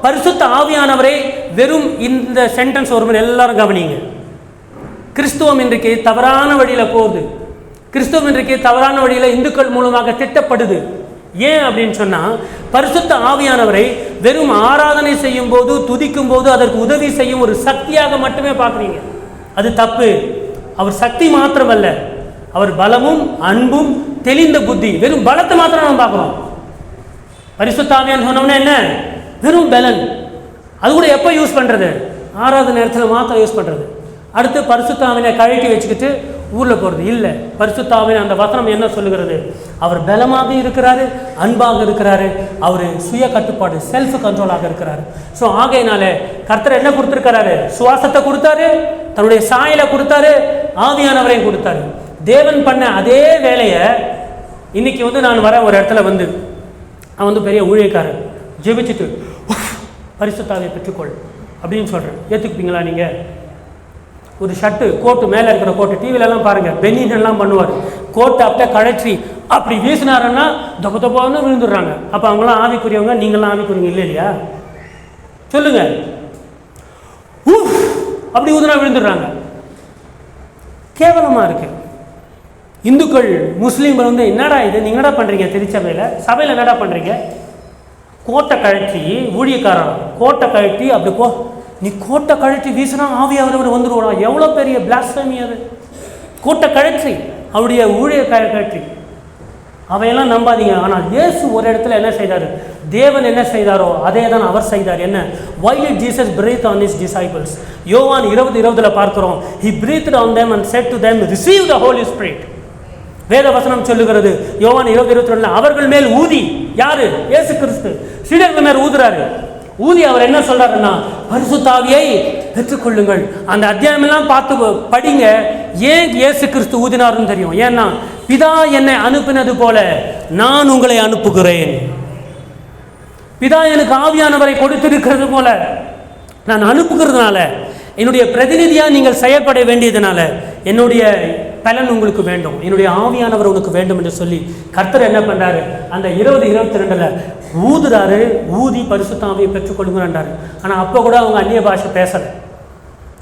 பரிசுத்த ஆவியானவரை வெறும் இந்த சென்டென்ஸ் ஒரு முறை எல்லாரும் கவனிங்க. கிறிஸ்துவம் இன்றைக்கு தவறான வழியில் போகுது. கிறிஸ்துவம் இன்றைக்கு தவறான வழியில் இந்துக்கள் மூலமாக திட்டப்படுது. ஏன் அப்படின்னு சொன்னால், பரிசுத்த ஆவியானவரை வெறும் ஆராதனை செய்யும் போது, துதிக்கும் போது அதற்கு உதவி செய்யும் ஒரு சக்தியாக மட்டுமே பார்க்குறீங்க. அது தப்பு. அவர் சக்தி மாத்திரமல்ல, அவர் பலமும் அன்பும் தெளிந்த புத்தி. வெறும் பலத்தை மாத்திரம் நம்ம பார்க்குறோம். பரிசுத்த ஆவியானவர் சொன்னோம்னா என்ன? வெறும் பலன். அது கூட எப்போ யூஸ் பண்ணுறது? ஆராதனை நேரத்தில் மாத்திரம் யூஸ் பண்ணுறது. அடுத்து பரிசுத்த ஆவியை கழட்டி வச்சுக்கிட்டு ஊரில் போகிறது இல்லை. பரிசுத்த ஆவியின் அந்த வசனம் என்ன சொல்லுகிறது? அவர் பலமாக இருக்கிறாரு, அன்பாக இருக்கிறாரு, அவர் சுய கட்டுப்பாடு, செல்ஃப் கண்ட்ரோலாக இருக்கிறாரு. ஸோ ஆகையினால கர்த்தர் என்ன கொடுத்துருக்கிறாரு? சுவாசத்தை கொடுத்தாரு, தன்னுடைய சாயலை கொடுத்தாரு, ஆவியானவரையும் கொடுத்தாரு. தேவன் பண்ண அதே வேலையை இன்னைக்கு நான் வர ஒரு இடத்துல அவன் பெரிய ஊழியக்காரன், ஜெபிச்சுட்டு பரிசுத்த ஆவியை பெற்றுக்கொள் அப்படின்னு சொல்கிறேன். ஏற்றுக்குப்பீங்களா நீங்கள்? ஒரு ஷர்ட்டு, கோட்டு, மேலே இருக்கிற கோட்டு, டிவிலெல்லாம் பாருங்கள், பெனியன்லாம் பண்ணுவார். கோட்டை அப்படியே கழற்றி அப்படி வீசினாருன்னா தொப்பன்னு விழுந்துடுறாங்க. அப்போ அவங்களாம் ஆவிக்குரியவங்க, நீங்களாம் ஆவிக்குரியவங்க இல்லை இல்லையா? சொல்லுங்க. அப்படி ஊதுனா விழுந்துடுறாங்க. கேவலமாக இருக்கு. இந்துக்கள் முஸ்லீம்கள் என்னடா இது, நீங்கள் என்னடா பண்ணுறீங்க? திருச்சபையில் சபையில் என்னடா பண்ணுறீங்க? கோட்டை கழற்றி, ஊழியக்காரன் கோட்டை கழற்றி அப்படி நீ கோட்டை கழற்றி வீசினா ஆவியானவர் வந்துடுவானா? எவ்வளோ பெரிய பிளாஸ்பமி அது! கோட்டை கழற்றி அவருடைய ஊழிய கழற்றி, அவையெல்லாம் நம்பாதீங்க. ஆனால் இயேசு ஒரு இடத்துல என்ன செய்தார்? தேவன் என்ன செய்தாரோ அதே தான் அவர் செய்தார். என்ன? Why did Jesus breathe on his disciples? யோவான் 20:20 பார்க்கிறோம். He breathed on them and said to them, receive the Holy Spirit. வேத வசனம் சொல்லுகிறது யோவான் 20:22 அவர்கள் மேல் ஊதி. யாரு? இயேசு கிறிஸ்து சீடர்கள் மேல் ஊதுறாரு. ஊதி அவர் என்ன சொல்றாருன்னா, பரிசுத்த ஆவியை பெற்றுக்கொள்ளுங்கள். அந்த அத்தியாயம் எல்லாம் பார்த்து படிங்க. ஏன் இயேசு கிறிஸ்து ஊதினார்னு தெரியும். ஏன்னா பிதா என்னை அனுப்பினது போல நான் உங்களை அனுப்புகிறேன். பிதா எனக்கு ஆவியானவரை கொடுத்திருக்கிறது போல நான் அனுப்புகிறதுனால, என்னுடைய பிரதிநிதியாக நீங்கள் செயல்பட வேண்டியதுனால என்னுடைய பலன் உங்களுக்கு வேண்டும், என்னுடைய ஆவியானவர் உனக்கு வேண்டும் என்று சொல்லி கர்த்தர் என்ன பண்ணுறாரு? அந்த 20:22 ஊதுறாரு. ஊதி பரிசுத்த ஆவியை பெற்றுக்கொள்ளுங்கன்றாரு. ஆனால் அப்போ கூட அவங்க அந்நிய பாஷை பேசலை.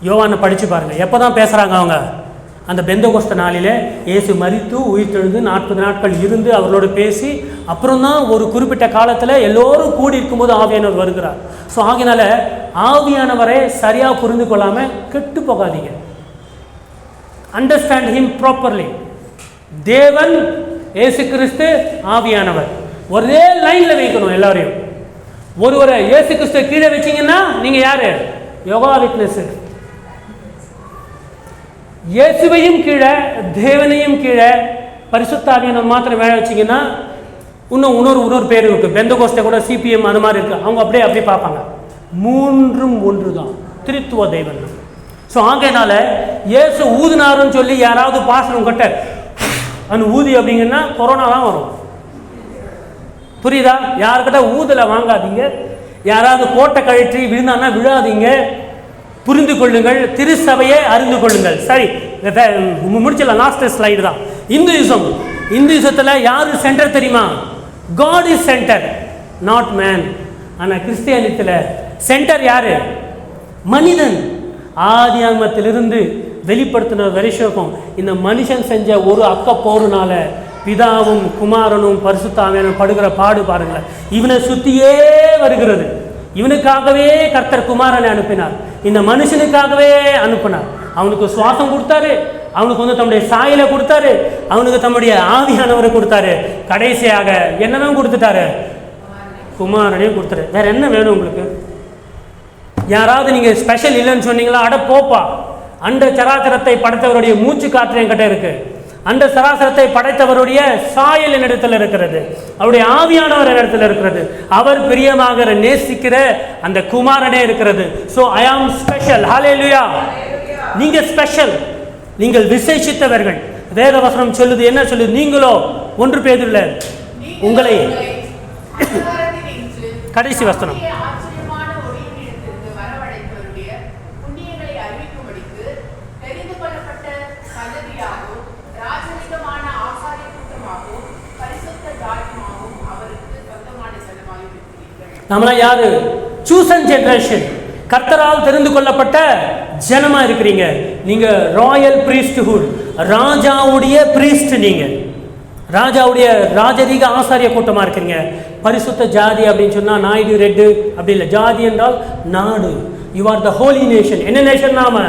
யோவானை படித்து பாருங்கள், எப்போ தான் பேசுகிறாங்க அவங்க? அந்த பெந்தகோஸ்த நாளிலே இயேசு மரித்து உயிர்த்தெழுந்து 40 நாட்கள் இருந்து அவர்களோடு பேசி அப்புறம் தான் ஒரு குறிப்பிட்ட காலத்தில் எல்லோரும் கூடி இருக்கும்போது ஆவியானவர் வருகிறார். ஸோ ஆகினால ஆவியானவரை சரியாக புரிந்து கொள்ளாமல் கெட்டு போகாதீங்க. Understand him properly. தேவன், இயேசு கிறிஸ்து, ஆவியானவர் ஒரே லைனில் வைக்கணும் எல்லாரையும். ஒருவரை இயேசு கிறிஸ்துவை கீழே வச்சிங்கன்னா நீங்கள் யார்? யோகா விட்னஸ். இயேசுவையும் கீழே, தேவனையும் கீழே, பரிசுத்த ஆவியானவர் மாத்திரம் வேலை வச்சிங்கன்னா இன்னொரு பேர் இருக்குது. பெந்தகோஸ்தே கூட சிபிஎம் அது மாதிரி இருக்குது. அவங்க அப்படியே பார்ப்பாங்க. மூன்றும் ஒன்று தான், திரித்துவ தேவன். ஸோ ஆகையினால இயேசு ஊதினாருன்னு சொல்லி யாராவது பாசனம் கட்ட அந்த ஊதி அப்படிங்கன்னா கொரோனா தான் வரும். புரியுதா? யாருக்கிட்ட ஊதலை வாங்காதீங்க. யாராவது கோட்டை கழற்றி விழுந்தான்னா விழாதீங்க. புரிந்து கொள்ளுங்கள், திருச்சபையை அறிந்து கொள்ளுங்கள். சரி, முடிச்சல லாஸ்ட் ஸ்லைடு தான். இந்துயிசத்தில் யாரு சென்டர் தெரியுமா? God is centre, not man. ஆனால் கிறிஸ்டியானிட்டியில் சென்டர் யாரு? மனிதன். ஆதி ஆகமத்திலிருந்து வெளிப்படுத்தின வரிசோகம் இந்த மனுஷன் செஞ்ச ஒரு போருனால பிதாவும் குமாரனும் பரிசுத்த ஆவியானவரும் படுகிற பாடு பாருங்களேன். இவனை சுத்தியே வருகிறது. இவனுக்காகவே கர்த்தர் குமாரனை அனுப்பினார். இந்த மனுஷனுக்காகவே அனுப்பினார். அவனுக்கு சுவாசம் கொடுத்தாரு, அவனுக்கு தம்முடைய சாயலை கொடுத்தாரு, அவனுக்கு தம்முடைய ஆவியானவரை கொடுத்தாரு. கடைசியாக என்னதான் கொடுத்துட்டாரு? குமாரனையும் கொடுத்தாரு. வேற என்ன வேணும் உங்களுக்கு? யாராவது நீங்க ஸ்பெஷல் இல்லைன்னு சொன்னீங்களா? அட போப்பா, அண்ட சராசரத்தை படைத்தவருடைய மூச்சு காற்று என்கிட்ட இருக்கு. அந்த சராசரத்தை படைத்தவருடைய சாயல் என்னிடத்தில் இருக்கிறது, அவருடைய ஆவியானவர் என்னிடத்தில் இருக்கிறது, அவர் பிரியமாக நேசிக்கிற அந்த குமாரனே இருக்கிறது. ஸோ ஐ ஆம் ஸ்பெஷல். ஹல்லேலூயா. நீங்க ஸ்பெஷல், நீங்கள் விசேஷித்தவர்கள். வேத வசனம் சொல்லுது, என்ன சொல்லுது? நீங்களோ 1 பேதுருல உங்களை கடைசி வசனம் நம்மளாம் யாரு? சூசன் ஜெனரேஷன், கர்த்தரால் தெரிந்து கொள்ளப்பட்ட ஜனமா இருக்கிறீங்க. நீங்க ராயல் பிரீஸ்ட்ஹுட், ராஜாவுடைய பிரீஸ்ட். நீங்க ராஜாவுடைய ராஜரீக ஆசாரிய கூட்டமாக இருக்கிறீங்க. பரிசுத்த ஜாதி அப்படின்னு சொன்னால் நாயுடு ரெட்டு அப்படி இல்லை. ஜாதி என்றால் நாடு. You are the Holi nation. என்ன நேஷன்? நாம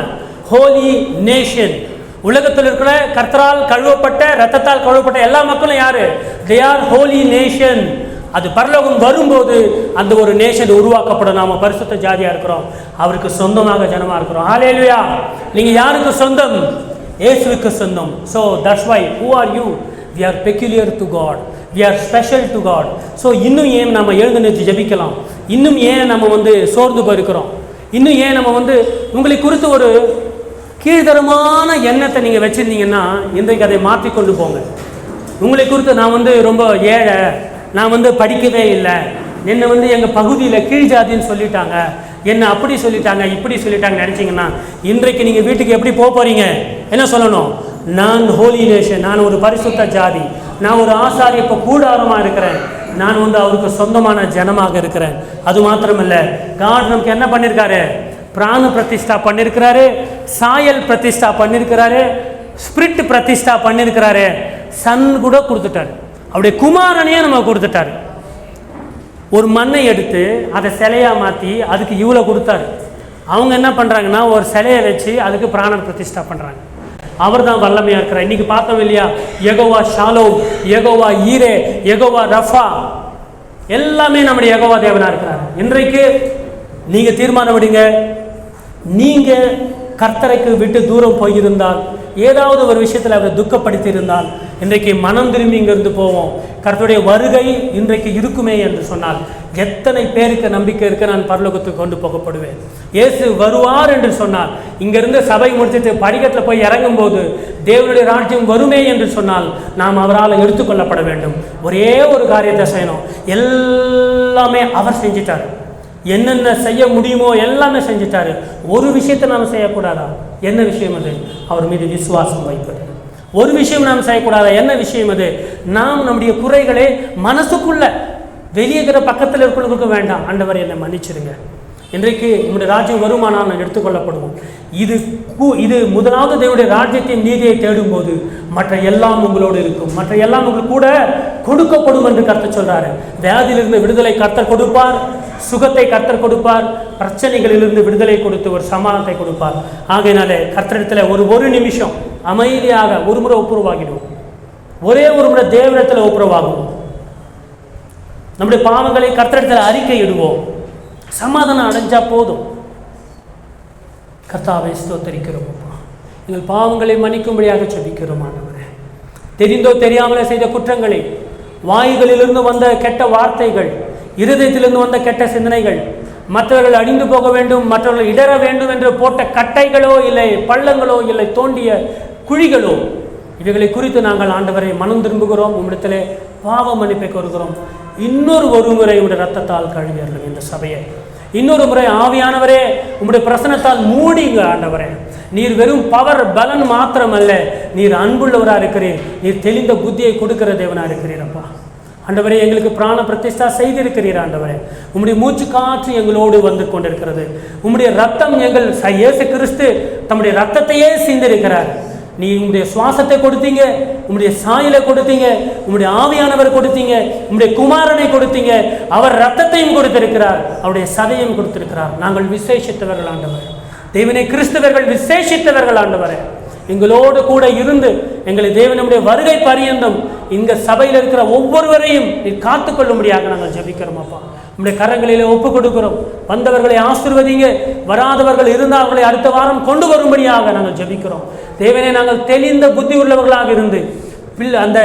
ஹோலி நேஷன். உலகத்தில் இருக்கிற கர்த்தரால் கழுவப்பட்ட, ரத்தத்தால் கழுவப்பட்ட எல்லா மக்களும் யாரு? They are Holi nation. அது பரலோகம் வரும்போது அந்த ஒரு நேஷன் உருவாக்கப்படும். நாம பரிசுத்த ஜாதியா இருக்கிறோம், அவருக்கு சொந்தமாக ஜனமா இருக்கிறோம். ஹல்லேலூயா. நீங்க யாருக்கு சொந்தம்? இயேசுவுக்கு சொந்தம். So that's why who are you? We are peculiar to God. We are special to God. So இன்னும் ஏன் நம்ம எழுந்து நின்று ஜெபிக்கலாம்? இன்னும் ஏன் நம்ம சோர்ந்து போயிருக்கிறோம்? இன்னும் ஏன் நம்ம உங்களை குறித்து ஒரு கீழ்தரமான எண்ணத்தை நீங்கள் வச்சுருந்தீங்கன்னா இன்றைக்கு அதை மாற்றி கொண்டு போங்க. உங்களை குறித்து நான் ரொம்ப ஏழை, நான் படிக்கவே இல்லை, என்னை எங்கள் பகுதியில் கீழ் ஜாதின்னு சொல்லிட்டாங்க, என்ன அப்படி சொல்லிட்டாங்க, இப்படி சொல்லிட்டாங்க நினச்சிங்கன்னா இன்றைக்கு நீங்கள் வீட்டுக்கு எப்படி போக போகிறீங்க? என்ன சொல்லணும்? நான் ஹோலி நேஷன், நான் ஒரு பரிசுத்த ஜாதி, நான் ஒரு ஆசாரிய கூடாரமாக இருக்கிறேன், நான் அவருக்கு சொந்தமான ஜனமாக இருக்கிறேன். அது மாத்திரமல்ல, காட் நமக்கு என்ன பண்ணியிருக்காரு? பிராண பிரதிஷ்டா பண்ணியிருக்கிறாரு, சாயல் பிரதிஷ்டா பண்ணியிருக்கிறாரு, ஸ்பிரிட் பிரதிஷ்டா பண்ணியிருக்கிறாரு, சன் கூட கொடுத்துட்டாரு, அவருடைய குமாரனையே நம்ம கொடுத்துட்டாரு. ஒரு மண்ணை எடுத்து அதை சிலையா மாற்றி அதுக்கு இவ்வளோ கொடுத்தாரு. அவங்க என்ன பண்ணுறாங்கன்னா ஒரு சிலையை வச்சு அதுக்கு பிராண பிரதிஷ்டா பண்ணுறாங்க. அவர் தான் வல்லமையாக இருக்கிறார். இன்னைக்கு பார்த்தோம் இல்லையா? யெகோவா ஷாலோம், யெகோவா ஈரே, யெகோவா ரஃபா, எல்லாமே நம்முடைய யெகோவா தேவனாக இருக்கிறார். இன்றைக்கு நீங்கள் தீர்மானம் விடுங்க. நீங்கள் கர்த்தருக்கு விட்டு தூரம் போயிருந்தால், ஏதாவது ஒரு விஷயத்தில் அவரை துக்கப்படுத்தி இருந்தால், இன்றைக்கு மனம் திரும்பி இங்கிருந்து போவோம். கர்த்தருடைய வருகை இன்றைக்கு இருக்குமே என்று சொன்னால் எத்தனை பேருக்கு நம்பிக்கை இருக்க நான் பரலோகத்துக்கு கொண்டு போகப்படுவேன். இயேசு வருவார் என்று சொன்னால், இங்கிருந்து சபை முடிச்சுட்டு படிக்கட்டில் போய் இறங்கும் போது தேவனுடைய ராஜ்யம் வருமே என்று சொன்னால் நாம் அவரால் எடுத்துக்கொள்ளப்பட வேண்டும். ஒரே ஒரு காரியத்தை செய்யணும். எல்லாமே அவர் செஞ்சிட்டார். என்னென்ன செய்ய முடியுமோ எல்லாமே செஞ்சிட்டாரு. ஒரு விஷயத்தை நாம் செய்யக்கூடாதா? என்ன விஷயம் அது? அவர் மீது விசுவாசம் வைப்பது. ஒரு விஷயம் நாம் செய்யக்கூடாதா? என்ன விஷயம் அது? நாம் நம்முடைய குறைகளை மனசுக்குள்ள வெளியேகிற பக்கத்தில் இருக்கிறவங்களுக்கு வேண்டாம், ஆண்டவர் என்னை மன்னிச்சிருங்க, இன்றைக்கு நம்முடைய ராஜ்யம் வருமானால் நான் எடுத்துக்கொள்ளப்படுவோம். இது முதலாவது தேவனுடைய ராஜ்யத்தின் நீதியை தேடும் போது மற்ற எல்லாம் உங்களோடு இருக்கும், மற்ற எல்லாம் உங்களுக்கு கூட கொடுக்கப்படும் என்று கர்த்தர் சொல்றாரு. வியாதியிலிருந்து விடுதலை கர்த்தர் கொடுப்பார், சுகத்தை கர்த்தர் கொடுப்பார், பிரச்சனைகளிலிருந்து விடுதலை கொடுத்து ஒரு சமாதானத்தை கொடுப்பார். ஆகையினாலே கர்த்தரிடத்தில் ஒரு நிமிஷம் அமைதியாக ஒரு முறை ஒப்புரவாகிடுவோம். ஒரே ஒரு முறை தேவனிடத்தில் ஒப்புரவாகுவோம். நம்முடைய பாவங்களை கர்த்தரிடத்தில் அறிக்கை இடுவோம். சமாதானம் அடைஞ்சா போதும். கர்த்தாவை ஸ்தோத்திரிக்கிறோம். எங்கள் பாவங்களை மன்னிக்கும்படியாக ஜெபிக்கிறோம். ஆண்டவரே, தெரிந்தோ தெரியாமலே செய்த குற்றங்களை, வாய்களிலிருந்து வந்த கெட்ட வார்த்தைகள், இருதயத்திலிருந்து வந்த கெட்ட சிந்தனைகள், மற்றவர்கள் அழிந்து போக வேண்டும், மற்றவர்கள் இடர வேண்டும் என்று போட்ட கட்டைகளோ இல்லை பள்ளங்களோ இல்லை தோண்டிய குழிகளோ, இவைகளை குறித்து நாங்கள் ஆண்டவரை மனம் திரும்புகிறோம். உம்மிடத்திலே பாவ மன்னிப்பை கோருகிறோம். ஒரு முறை உடைய ரத்தத்தால் கழுவியர்கள் இந்த சபையை. இன்னொரு முறை ஆவியானவரே உம்முடைய பிரசனத்தால் மூடிங்க. ஆண்டவரே, நீர் வெறும் பவர் பலன் மாத்திரமல்ல, நீர் அன்புள்ளவராக இருக்கிறீர், நீர் தெளிந்த புத்தியை கொடுக்கிற தேவனாக இருக்கிறீரப்பா. ஆண்டவரே, எங்களுக்கு பிராண பிரதிஷ்டா செய்திருக்கிறீர். ஆண்டவரே, உம்முடைய மூச்சு காற்று எங்களோடு வந்து கொண்டிருக்கிறது. உம்முடைய ரத்தம், எங்கள் இயேசு கிறிஸ்து தம்முடைய ரத்தத்தையே சிந்திருக்கிறார். நீ உம்முடைய சுவாசத்தை கொடுத்தீங்க, உம்முடைய சாயலை கொடுத்தீங்க, உம்முடைய ஆவியானவர் கொடுத்தீங்க, உம்முடைய குமாரனை கொடுத்தீங்க, அவர் ரத்தத்தையும் கொடுத்திருக்கிறார், அவருடைய சதையும் கொடுத்திருக்கிறார். நாங்கள் விசேஷித்தவர்கள் ஆண்டவர். தேவனை கிறிஸ்தவர்கள் விசேஷித்தவர்கள் ஆண்டவரே. எங்களோடு கூட இருந்து எங்களை தேவனுடைய வருகை பரியந்தம் இங்க சபையில் இருக்கிற ஒவ்வொருவரையும் நீ காத்துக்கொள்ளும்படியாக நாங்கள் ஜெபிக்கிறோம் அப்பா. நம்முடைய கரங்களிலே ஒப்பு கொடுக்கிறோம். வந்தவர்களை ஆசீர்வதிங்க, வராதவர்கள் இருந்தால் அவர்களை அடுத்த வாரம் கொண்டு வரும்படியாக நாங்கள் ஜெபிக்கிறோம். தேவனே, நாங்கள் தெளிந்த புத்தி உள்ளவர்களாக இருந்து அந்த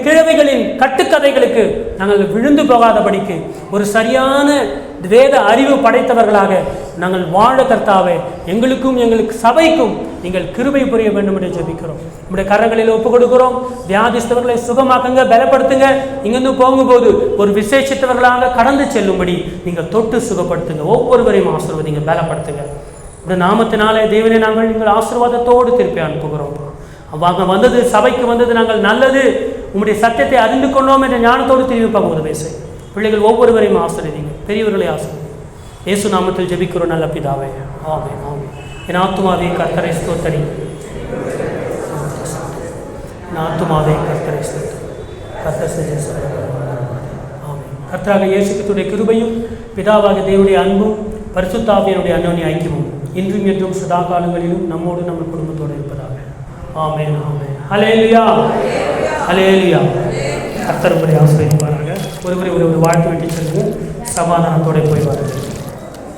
கிழவைகளின் கட்டுக்கதைகளுக்கு நாங்கள் விழுந்து போகாதபடிக்கு ஒரு சரியான வேத அறிவு படைத்தவர்களாக நாங்கள் வாழ கர்த்தாவே, எங்களுக்கும் எங்களுக்கு சபைக்கும் நீங்கள் கிருபை புரிய வேண்டும் என்று ஜெபிக்கிறோம். நம்முடைய கரங்களில் ஒப்பு கொடுக்கிறோம். வியாதிஸ்தவர்களை சுகமாக்குங்க, பலப்படுத்துங்க. இங்கிருந்து போகும்போது ஒரு விசேஷித்தவர்களாக கடந்து செல்லும்படி நீங்கள் தொட்டு சுகப்படுத்துங்க. ஒவ்வொருவரையும் ஆசீர்வதிங்க, பலப்படுத்துங்க. இந்த நாமத்தினாலே தேவனை நாங்கள் நீங்கள் ஆசீர்வாதத்தோடு திருப்பி அனுப்புகிறோம். அவங்க வந்தது, சபைக்கு வந்தது நாங்கள் நல்லது, உங்களுடைய சத்தியத்தை அறிந்து கொண்டோம் என்ற ஞானத்தோடு திரும்பி பார்க்கும்போது பேச பிள்ளைகள் ஒவ்வொருவரையும் ஆசீர்வதிங்க, பெரியவர்களை ஆசீர்வதிங்க. இயேசு நாமத்தில் ஜெபிக்கிறோம் நல்ல பிதாவே, ஆமென் ஆமென். என் ஆத்துமாவே கர்த்தரை ஸ்தோத்திரி, என் ஆத்துமாவே கர்த்தரை ஸ்தோத்திரி. கர்த்தர் செஞ்ச கர்த்தராக இயேசு கிறிஸ்துவின் கிருபையும் பிதாவாகிய தேவனுடைய அன்பும் பரிசுத்த ஆவியானுடைய அன்யோன்ய ஐக்கியமும் இன்றும் என்றும் சதா காலங்களிலும் நம்மோடு நம்ம குடும்பத்தோடு இருப்பதாக. ஆமென் ஆமென். ஹல்லேலூயா ஹல்லேலூயா. கர்த்தர் உங்களை ஆசீர்வதிப்பாராக. ஒரு வாழ்த்து வேண்டி செல்லுங்க. சமாதானத்தோடு போய் வாருங்கள்.